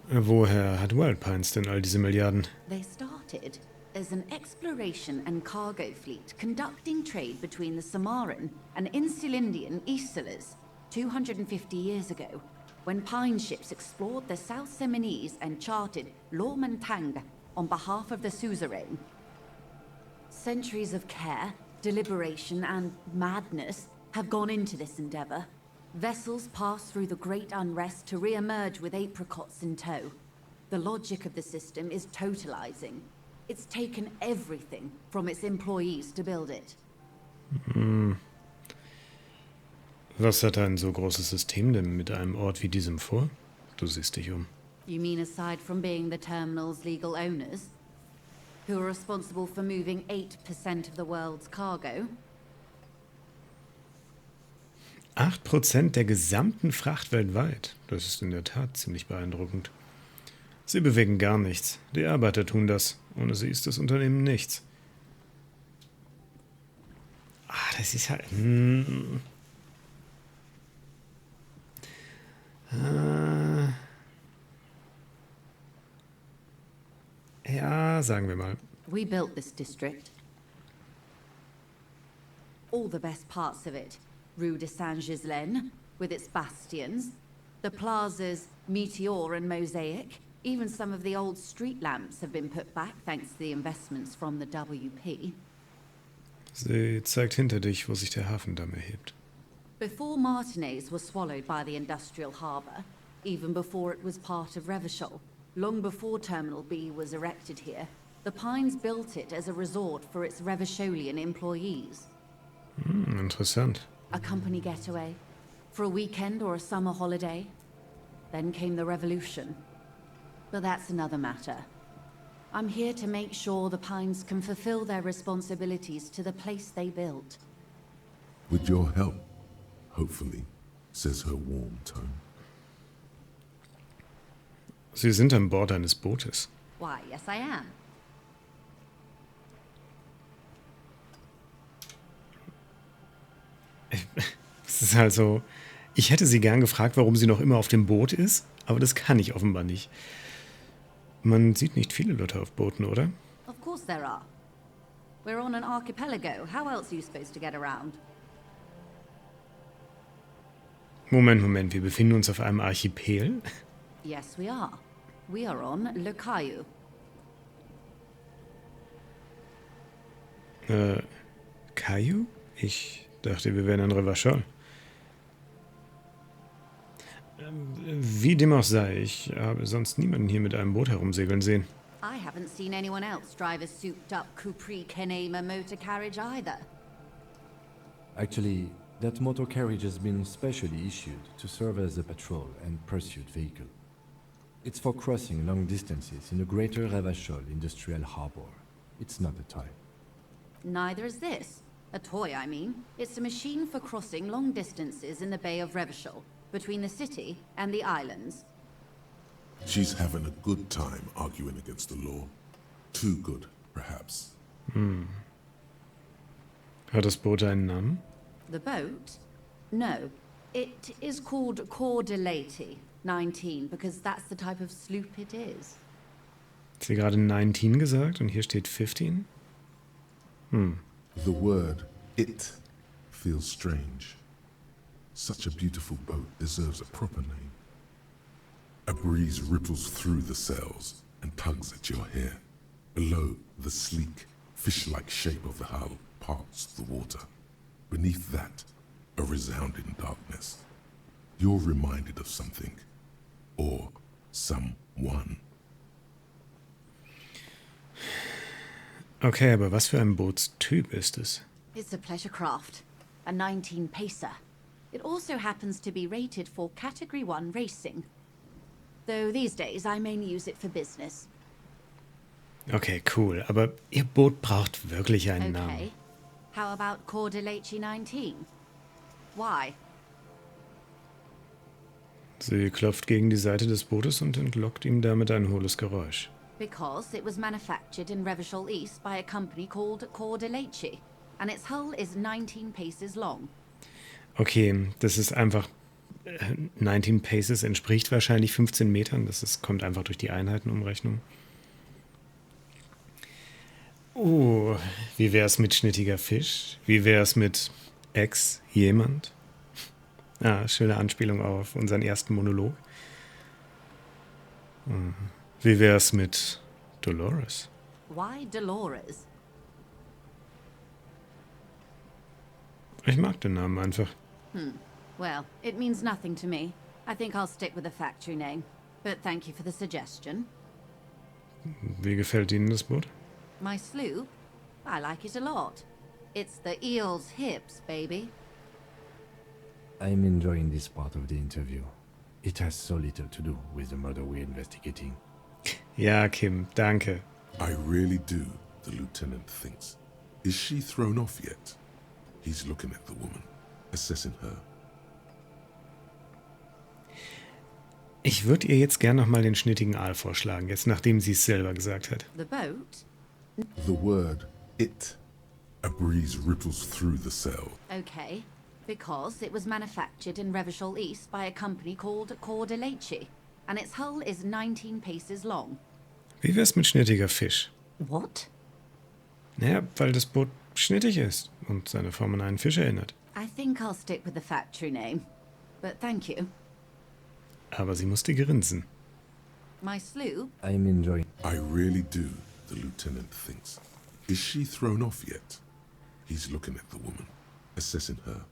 Woher hat Wild Pines denn all diese Milliarden? They started as an exploration and cargo fleet conducting trade between the Samaran and Insulindian Isolas 250 years ago, when pine ships explored the South Seminese and charted Lomantang on behalf of the suzerain. Centuries of care, deliberation, and madness have gone into this endeavor. Vessels pass through the great unrest to re-emerge with apricots in tow. The logic of the system is totalizing. It's taken everything from its employees to build it. Was hat ein so großes System denn mit einem Ort wie diesem vor? Du siehst dich um. You mean aside from being the terminal's legal owners, who are responsible for moving 8% of the world's cargo? 8% der gesamten Fracht weltweit. Das ist in der Tat ziemlich beeindruckend. Sie bewegen gar nichts. Die Arbeiter tun das. Ohne sie ist das Unternehmen nichts. Das ist halt... Ja, sagen wir mal. We built this district. All the best parts of it. Rue de Saint-Ghislain, with its bastions. The plazas Meteor and Mosaic. Even some of the old street lamps have been put back thanks to the investments from the WP. Sie zeigt hinter dich, wo sich der Hafendamm erhebt. Before Martinez was swallowed by the industrial harbour, even before it was part of Revachol, long before Terminal B was erected here, the Pines built it as a resort for its Revacholian employees. Interessant. A company getaway, for a weekend or a summer holiday. Then came the revolution. But that's another matter. I'm here to make sure the Pines can fulfill their responsibilities to the place they built. With your help, hopefully, says her warm tone. Sie sind an Bord eines Bootes. Why, yes I am. Es ist also... Ich hätte sie gern gefragt, warum sie noch immer auf dem Boot ist, aber das kann ich offenbar nicht. Man sieht nicht viele Leute auf Booten, oder? Of course there are. We're on an archipelago. How else are you supposed to get around? Moment, wir befinden uns auf einem Archipel? Yes, we are. We are on Le Caillou. Caillou? Ich dachte, wir wären an Revachol. Wie dem auch sei, ich habe sonst niemanden hier mit einem Boot herumsegeln sehen. I haven't seen anyone else drive a souped-up Capri Kenema motor carriage either. Actually, that motor carriage has been specially issued to serve as a patrol and pursuit vehicle. It's for crossing long distances in the greater Revachol industrial harbor. It's not a toy. Neither is this. A toy, I mean. It's a machine for crossing long distances in the Bay of Revachol, between the city and the islands. She's having a good time arguing against the law. Too good, perhaps. Hat das Boot einen Namen? The boat? No. It is called Cor de Leyte 19, because that's the type of sloop it is. Hat sie gerade 19 gesagt und hier steht 15? The word it feels strange. Such a beautiful boat deserves a proper name. A breeze ripples through the sails and tugs at your hair. Below, the sleek, fish-like shape of the hull parts the water. Beneath that, a resounding darkness. You're reminded of something. Or someone. Okay, aber was für ein Bootstyp ist es? It's a pleasure craft, a 19-pacer. It also happens to be rated for Category 1 racing. Though these days I mainly use it for business. Okay, cool. Aber Ihr Boot braucht wirklich einen Namen. Okay. How about Cordelechi 19? Why? Sie klopft gegen die Seite des Bootes und entlockt ihm damit ein hohles Geräusch. Because it was manufactured in Revachol East by a company called Cordelechi, and its hull is 19 paces long. Okay, das ist einfach 19 Paces entspricht wahrscheinlich 15 Metern. Kommt einfach durch die Einheitenumrechnung. Oh, wie wär's mit schnittiger Fisch? Wie wär's mit Ex-Jemand? Ah, schöne Anspielung auf unseren ersten Monolog. Wie wär's mit Dolores? Why Dolores? Ich mag den Namen einfach. Well, it means nothing to me. I think I'll stick with the factory name. But thank you for the suggestion. Wie gefällt Ihnen das Boot? My sloop? I like it a lot. It's the eel's hips, baby. I'm enjoying this part of the interview. It has so little to do with the murder we're investigating. Ja, Kim, danke. I really do, the lieutenant thinks. Is she thrown off yet? He's looking at the woman, assessing her. Ich würde ihr jetzt gern nochmal den schnittigen Aal vorschlagen, jetzt nachdem sie es selber gesagt hat. The boat? The word it. A breeze ripples through the cell. Okay. Because it was manufactured in Revachol East by a company called Cordelechi, and its hull is 19 paces long. Wie wär's mit schnittiger Fisch? What? Naja, weil das Boot schnittig ist und seine Form an einen Fisch erinnert. I think I'll stick with the factory name. But thank you. Aber sie musste grinsen. My sloop? I'm enjoying. I really do, the lieutenant thinks. Is she thrown off yet? He's looking at the woman, assessing her.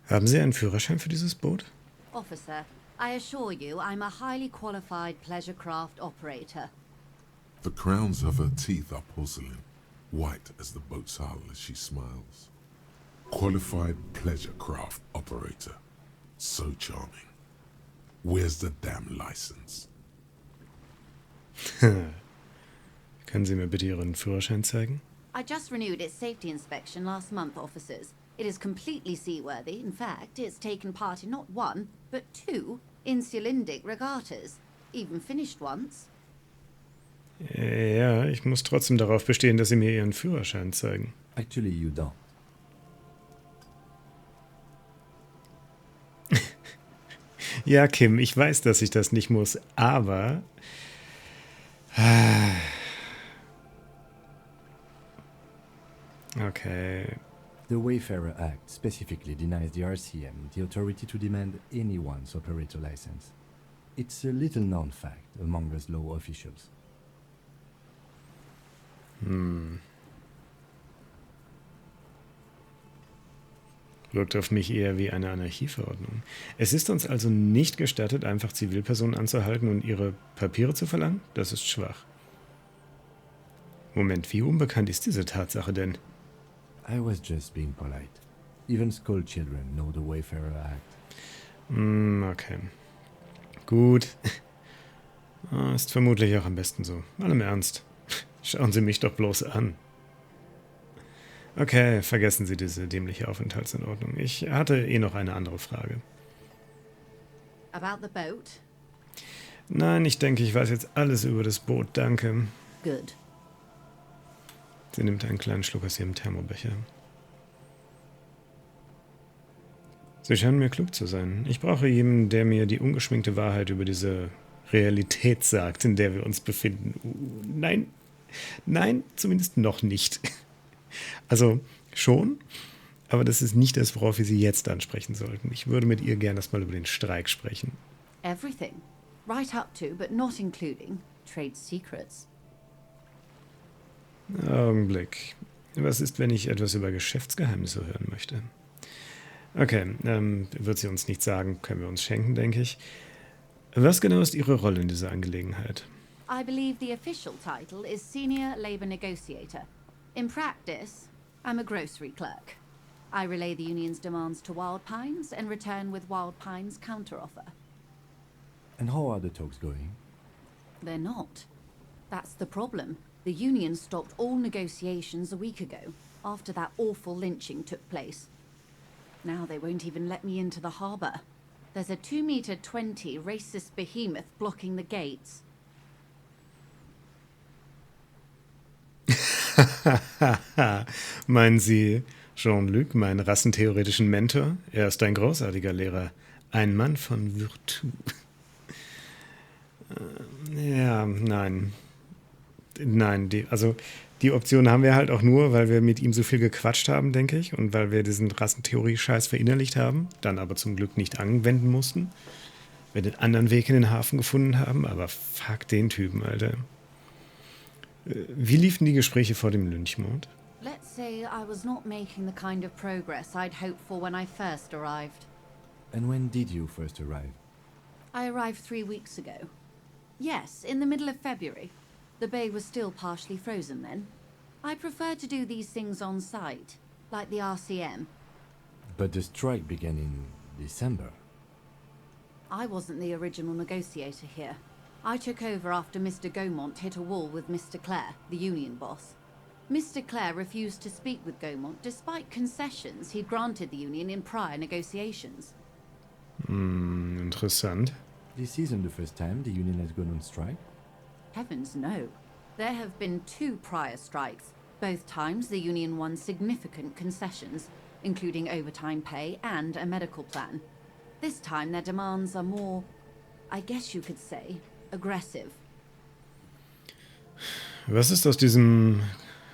Haben Sie einen Führerschein für dieses Boot? Officer, I assure you I'm a highly qualified pleasure craft operator. The crowns of her teeth are porcelain, white as the boat's hull as she smiles. Qualified pleasure craft operator. So charming. Where's the damn license? Können Sie mir bitte Ihren Führerschein zeigen? I just renewed its safety inspection last month, officers. It is completely seaworthy. In fact, it's taken part in not one, but two insulindic regattas. Even finished once. Ja, ich muss trotzdem darauf bestehen, dass Sie mir Ihren Führerschein zeigen. Actually, you don't. Ja, Kim, ich weiß, dass ich das nicht muss, aber... Okay. The Wayfarer Act specifically denies the RCM the authority to demand anyone's operator license. It's a little known fact among us law officials. Wirkt auf mich eher wie eine Anarchieverordnung. Es ist uns also nicht gestattet, einfach Zivilpersonen anzuhalten und ihre Papiere zu verlangen? Das ist schwach. Moment, wie unbekannt ist diese Tatsache denn? I was just being polite. Even school children know the Wayfarer Act. Okay. Gut. Ist vermutlich auch am besten so. Mal im Ernst. Schauen Sie mich doch bloß an. Okay, vergessen Sie diese dämliche Aufenthaltsanordnung. Ich hatte noch eine andere Frage. About the boat? Nein, ich denke, ich weiß jetzt alles über das Boot. Danke. Good. Sie nimmt einen kleinen Schluck aus ihrem Thermobecher. Sie scheinen mir klug zu sein. Ich brauche jemanden, der mir die ungeschminkte Wahrheit über diese Realität sagt, in der wir uns befinden. Nein, zumindest noch nicht. Also schon, aber das ist nicht das, worauf wir sie jetzt ansprechen sollten. Ich würde mit ihr gern erstmal über den Streik sprechen. Everything. Right up to, but not including, trade secrets. Augenblick. Was ist, wenn ich etwas über Geschäftsgeheimnisse hören möchte? Okay, wird sie uns nicht sagen, können wir uns schenken, denke ich. Was genau ist Ihre Rolle in dieser Angelegenheit? I believe the official title is Senior Labor Negotiator. In practice, I'm a grocery clerk. I relay the union's demands to Wild Pines and return with Wild Pines' counteroffer. And how are the talks going? They're not. That's the problem. The union stopped all negotiations a week ago, after that awful lynching took place. Now they won't even let me into the harbour. There's a 2-meter 20 racist behemoth blocking the gates. Meinen Sie Jean-Luc, meinen rassentheoretischen Mentor? Er ist ein großartiger Lehrer. Ein Mann von Virtu. Ja, nein. Nein, die Option haben wir halt auch nur, weil wir mit ihm so viel gequatscht haben, denke ich. Und weil wir diesen Rassentheorie-Scheiß verinnerlicht haben, dann aber zum Glück nicht anwenden mussten. Wir den anderen Weg in den Hafen gefunden haben, aber fuck den Typen, Alter. Wie liefen die Gespräche vor dem Lynchmord? Let's say I was not making the kind of progress I'd hoped for when I first arrived. And when did you first arrive? I arrived 3 weeks ago. Yes, in the middle of February. The bay was still partially frozen then. I prefer to do these things on site, like the RCM. But the strike began in December. I wasn't the original negotiator here. I took over after Mr. Gaumont hit a wall with Mr. Clare, the union boss. Mr. Clare refused to speak with Gaumont despite concessions he'd granted the union in prior negotiations. Interessant. This isn't the first time the union has gone on strike. Heavens no. There have been 2 prior strikes. Both times the union won significant concessions, including overtime pay and a medical plan. This time their demands are more, I guess you could say, aggressive. Was ist aus diesem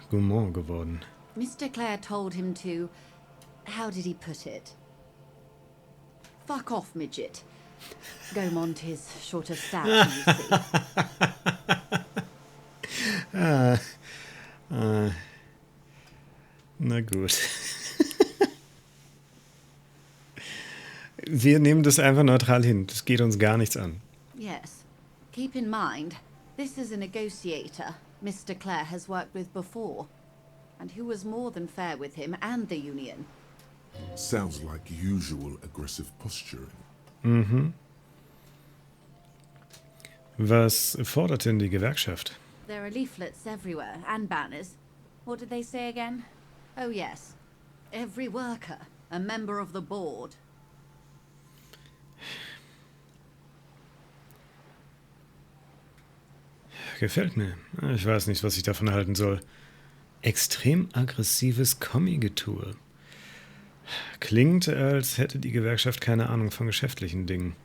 Gaumont geworden? Mr. Clare told him to, how did he put it? Fuck off, midget. Gaumont is short of staff, you see. Na gut. Wir nehmen das einfach neutral hin. Das geht uns gar nichts an. Yes. Keep in mind, this is a negotiator Mr. Clare has worked with before, and who was more than fair with him and the union. Sounds like usual aggressive posturing. Mhm. Was fordert denn die Gewerkschaft? There are leaflets everywhere, and banners. What did they say again? Oh yes. Every worker, a member of the board. Gefällt mir. Ich weiß nicht, was ich davon halten soll. Extrem aggressives Kommi-Getue. Klingt, als hätte die Gewerkschaft keine Ahnung von geschäftlichen Dingen.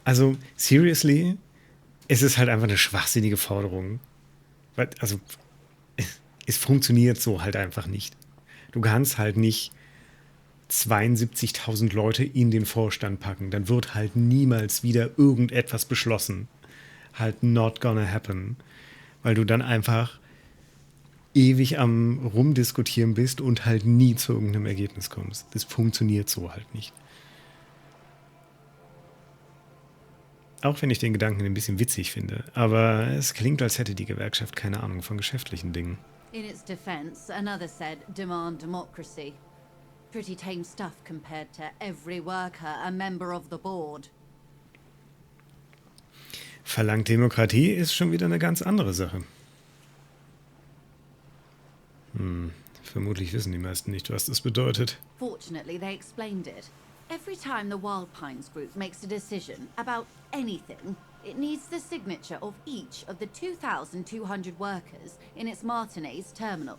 Also, seriously, es ist halt einfach eine schwachsinnige Forderung. Also, es funktioniert so halt einfach nicht. Du kannst halt nicht 72.000 Leute in den Vorstand packen. Dann wird halt niemals wieder irgendetwas beschlossen. Halt not gonna happen. Weil du dann einfach ewig am Rumdiskutieren bist und halt nie zu irgendeinem Ergebnis kommst. Das funktioniert so halt nicht. Auch wenn ich den Gedanken ein bisschen witzig finde. Aber es klingt, als hätte die Gewerkschaft keine Ahnung von geschäftlichen Dingen. In its defense, another said, demand democracy. Pretty tame stuff compared to every worker a member of the board. Verlangt Demokratie ist schon wieder eine ganz andere Sache. Vermutlich wissen die meisten nicht, was das bedeutet. Fortunately, they explained it. Every time the Wild Pines group makes a decision about anything, it needs the signature of each of the 2,200 workers in its Martinez terminal.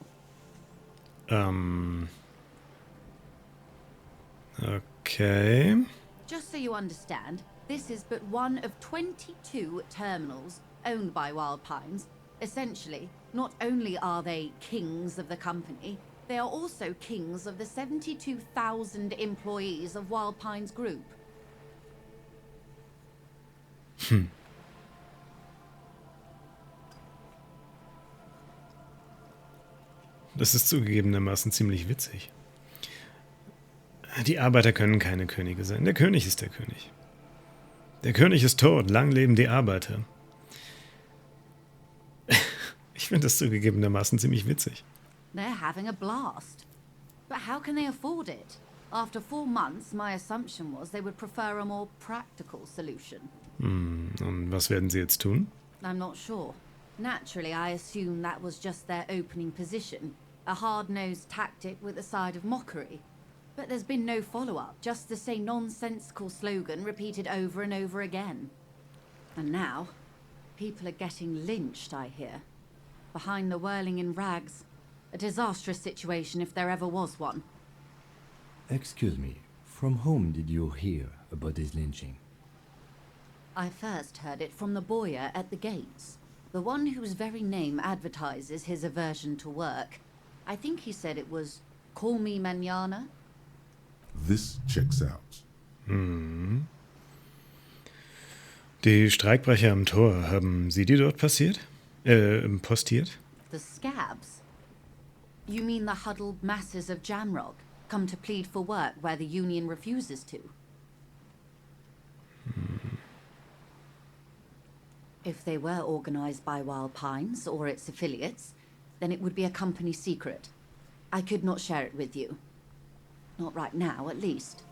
Okay. Just so you understand, this is but one of 22 terminals owned by Wild Pines. Essentially, not only are they kings of the company, they are also kings of the 72,000 employees of Wild Pines Group. Das ist zugegebenermaßen ziemlich witzig. Die Arbeiter können keine Könige sein. Der König ist der König. Der König ist tot. Lang leben die Arbeiter. Ich finde das zugegebenermaßen ziemlich witzig. They're having a blast. But how can they afford it? After 4 months, my assumption was they would prefer a more practical solution. Und was werden sie jetzt tun? I'm not sure. Naturally, I assume that was just their opening position. A hard-nosed tactic with a side of mockery. But there's been no follow-up, just the same nonsensical slogan repeated over and over again. And now, people are getting lynched, I hear. Behind the whirling in rags. A disastrous situation if there ever was one. Excuse me, from whom did you hear about this lynching? I first heard it from the bowyer at the gates. The one whose very name advertises his aversion to work. I think he said it was, "Call me mañana." This checks out. Die Streikbrecher am Tor, haben Sie die dort postiert? The scabs? You mean the huddled masses of Jamrock, come to plead for work where the union refuses to? If they were organized by Wild Pines or its affiliates, then it would be a company secret. I could not share it with you. Not right now, at least.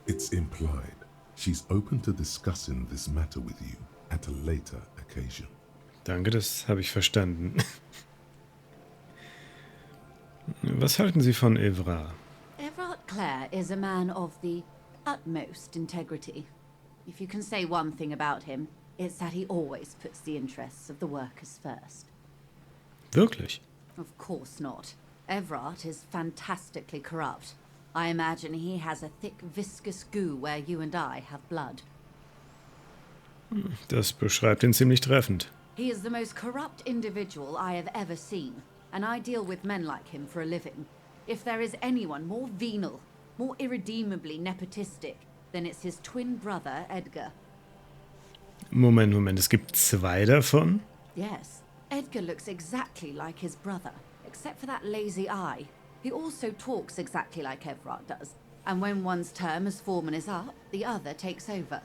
It's implied she's open to discussing this matter with you at a later occasion. Danke, das habe ich verstanden. Was halten Sie von Evra? Everard Clare is a man of the utmost integrity. If you can say one thing about him, it's that he always puts the interests of the workers first. Wirklich? Of course not. Everard is fantastically corrupt. I imagine he has a thick, viscous goo where you and I have blood. Das beschreibt ihn ziemlich treffend. He is the most corrupt individual I have ever seen, and I deal with men like him for a living. If there is anyone more venal, more irredeemably nepotistic, then it's his twin brother, Edgar. Moment, es gibt 2 davon? Yes, Edgar looks exactly like his brother, except for that lazy eye. He also talks exactly like Everard does, and when one's term as foreman is up, the other takes over.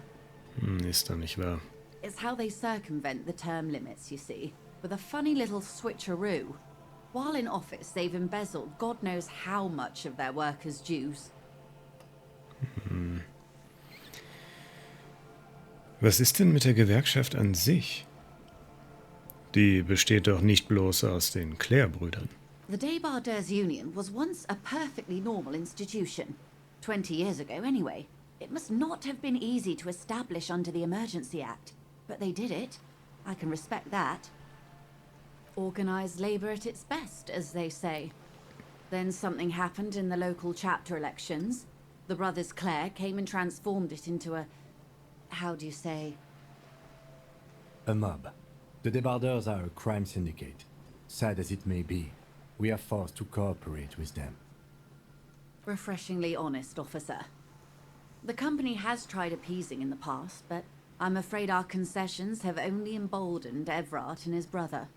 Ist doch nicht wahr. It's how they circumvent the term limits, you see, with a funny little switcheroo. While in office, they've embezzled God knows how much of their workers' dues. Was ist denn mit der Gewerkschaft an sich? Die besteht doch nicht bloß aus den Clare-Brüdern. The Debarders Union was once a perfectly normal institution. 20 years ago, anyway. It must not have been easy to establish under the Emergency Act. But they did it. I can respect that. Organised labour at its best, as they say. Then something happened in the local chapter elections. The brothers Clare came and transformed it into a... how do you say? A mob. The Debarders are a crime syndicate. Sad as it may be, we are forced to cooperate with them. Refreshingly honest, officer. The company has tried appeasing in the past, but I'm afraid our concessions have only emboldened Everard and his brother.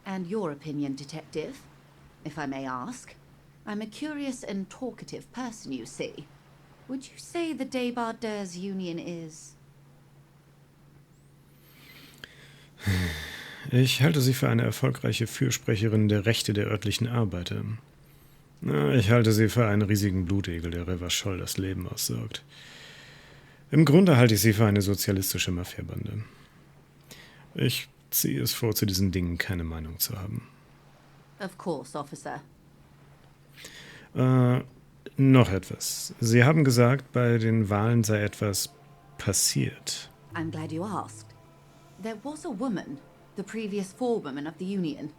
And your opinion, detective, if I may ask? I'm a curious and talkative person, you see. Would you say the Debarders Union is... Ich halte sie für eine erfolgreiche Fürsprecherin der Rechte der örtlichen Arbeiter. Ich halte sie für einen riesigen Blutegel, der Revachol das Leben aussaugt. Im Grunde halte ich sie für eine sozialistische Mafiabande. Ich ziehe es vor, zu diesen Dingen keine Meinung zu haben. Of course, officer. Noch etwas. Sie haben gesagt, bei den Wahlen sei etwas passiert. I'm glad you asked. There was a woman, the previous forewoman of the union.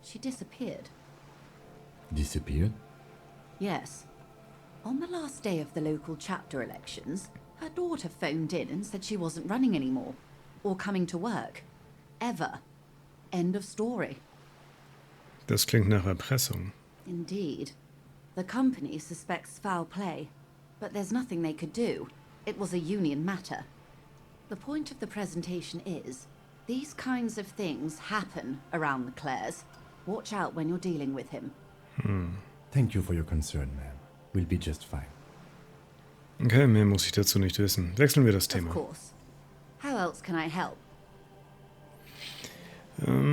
She disappeared. Disappeared? Yes. On the last day of the local chapter elections, her daughter phoned in and said she wasn't running anymore, or coming to work. Ever. End of story. Das klingt nach Erpressung. Indeed. The company suspects foul play, but there's nothing they could do. It was a union matter. The point of the presentation is, these kinds of things happen around the Clares. Watch out when you're dealing with him. Thank you for your concern, ma'am. We'll be just fine. Okay, mehr muss ich dazu nicht wissen. Wechseln wir das Of Thema. course. How else can I help?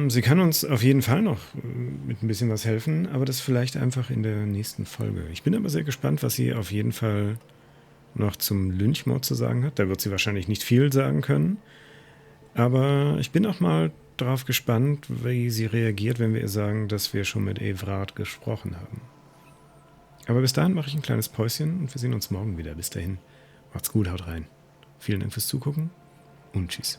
Sie kann uns auf jeden Fall noch mit ein bisschen was helfen, aber das vielleicht einfach in der nächsten Folge. Ich bin aber sehr gespannt, was sie auf jeden Fall noch zum Lynchmord zu sagen hat. Da wird sie wahrscheinlich nicht viel sagen können. Aber ich bin auch mal darauf gespannt, wie sie reagiert, wenn wir ihr sagen, dass wir schon mit Wrack gesprochen haben. Aber bis dahin mache ich ein kleines Päuschen und wir sehen uns morgen wieder. Bis dahin, macht's gut, haut rein. Vielen Dank fürs Zugucken und tschüss.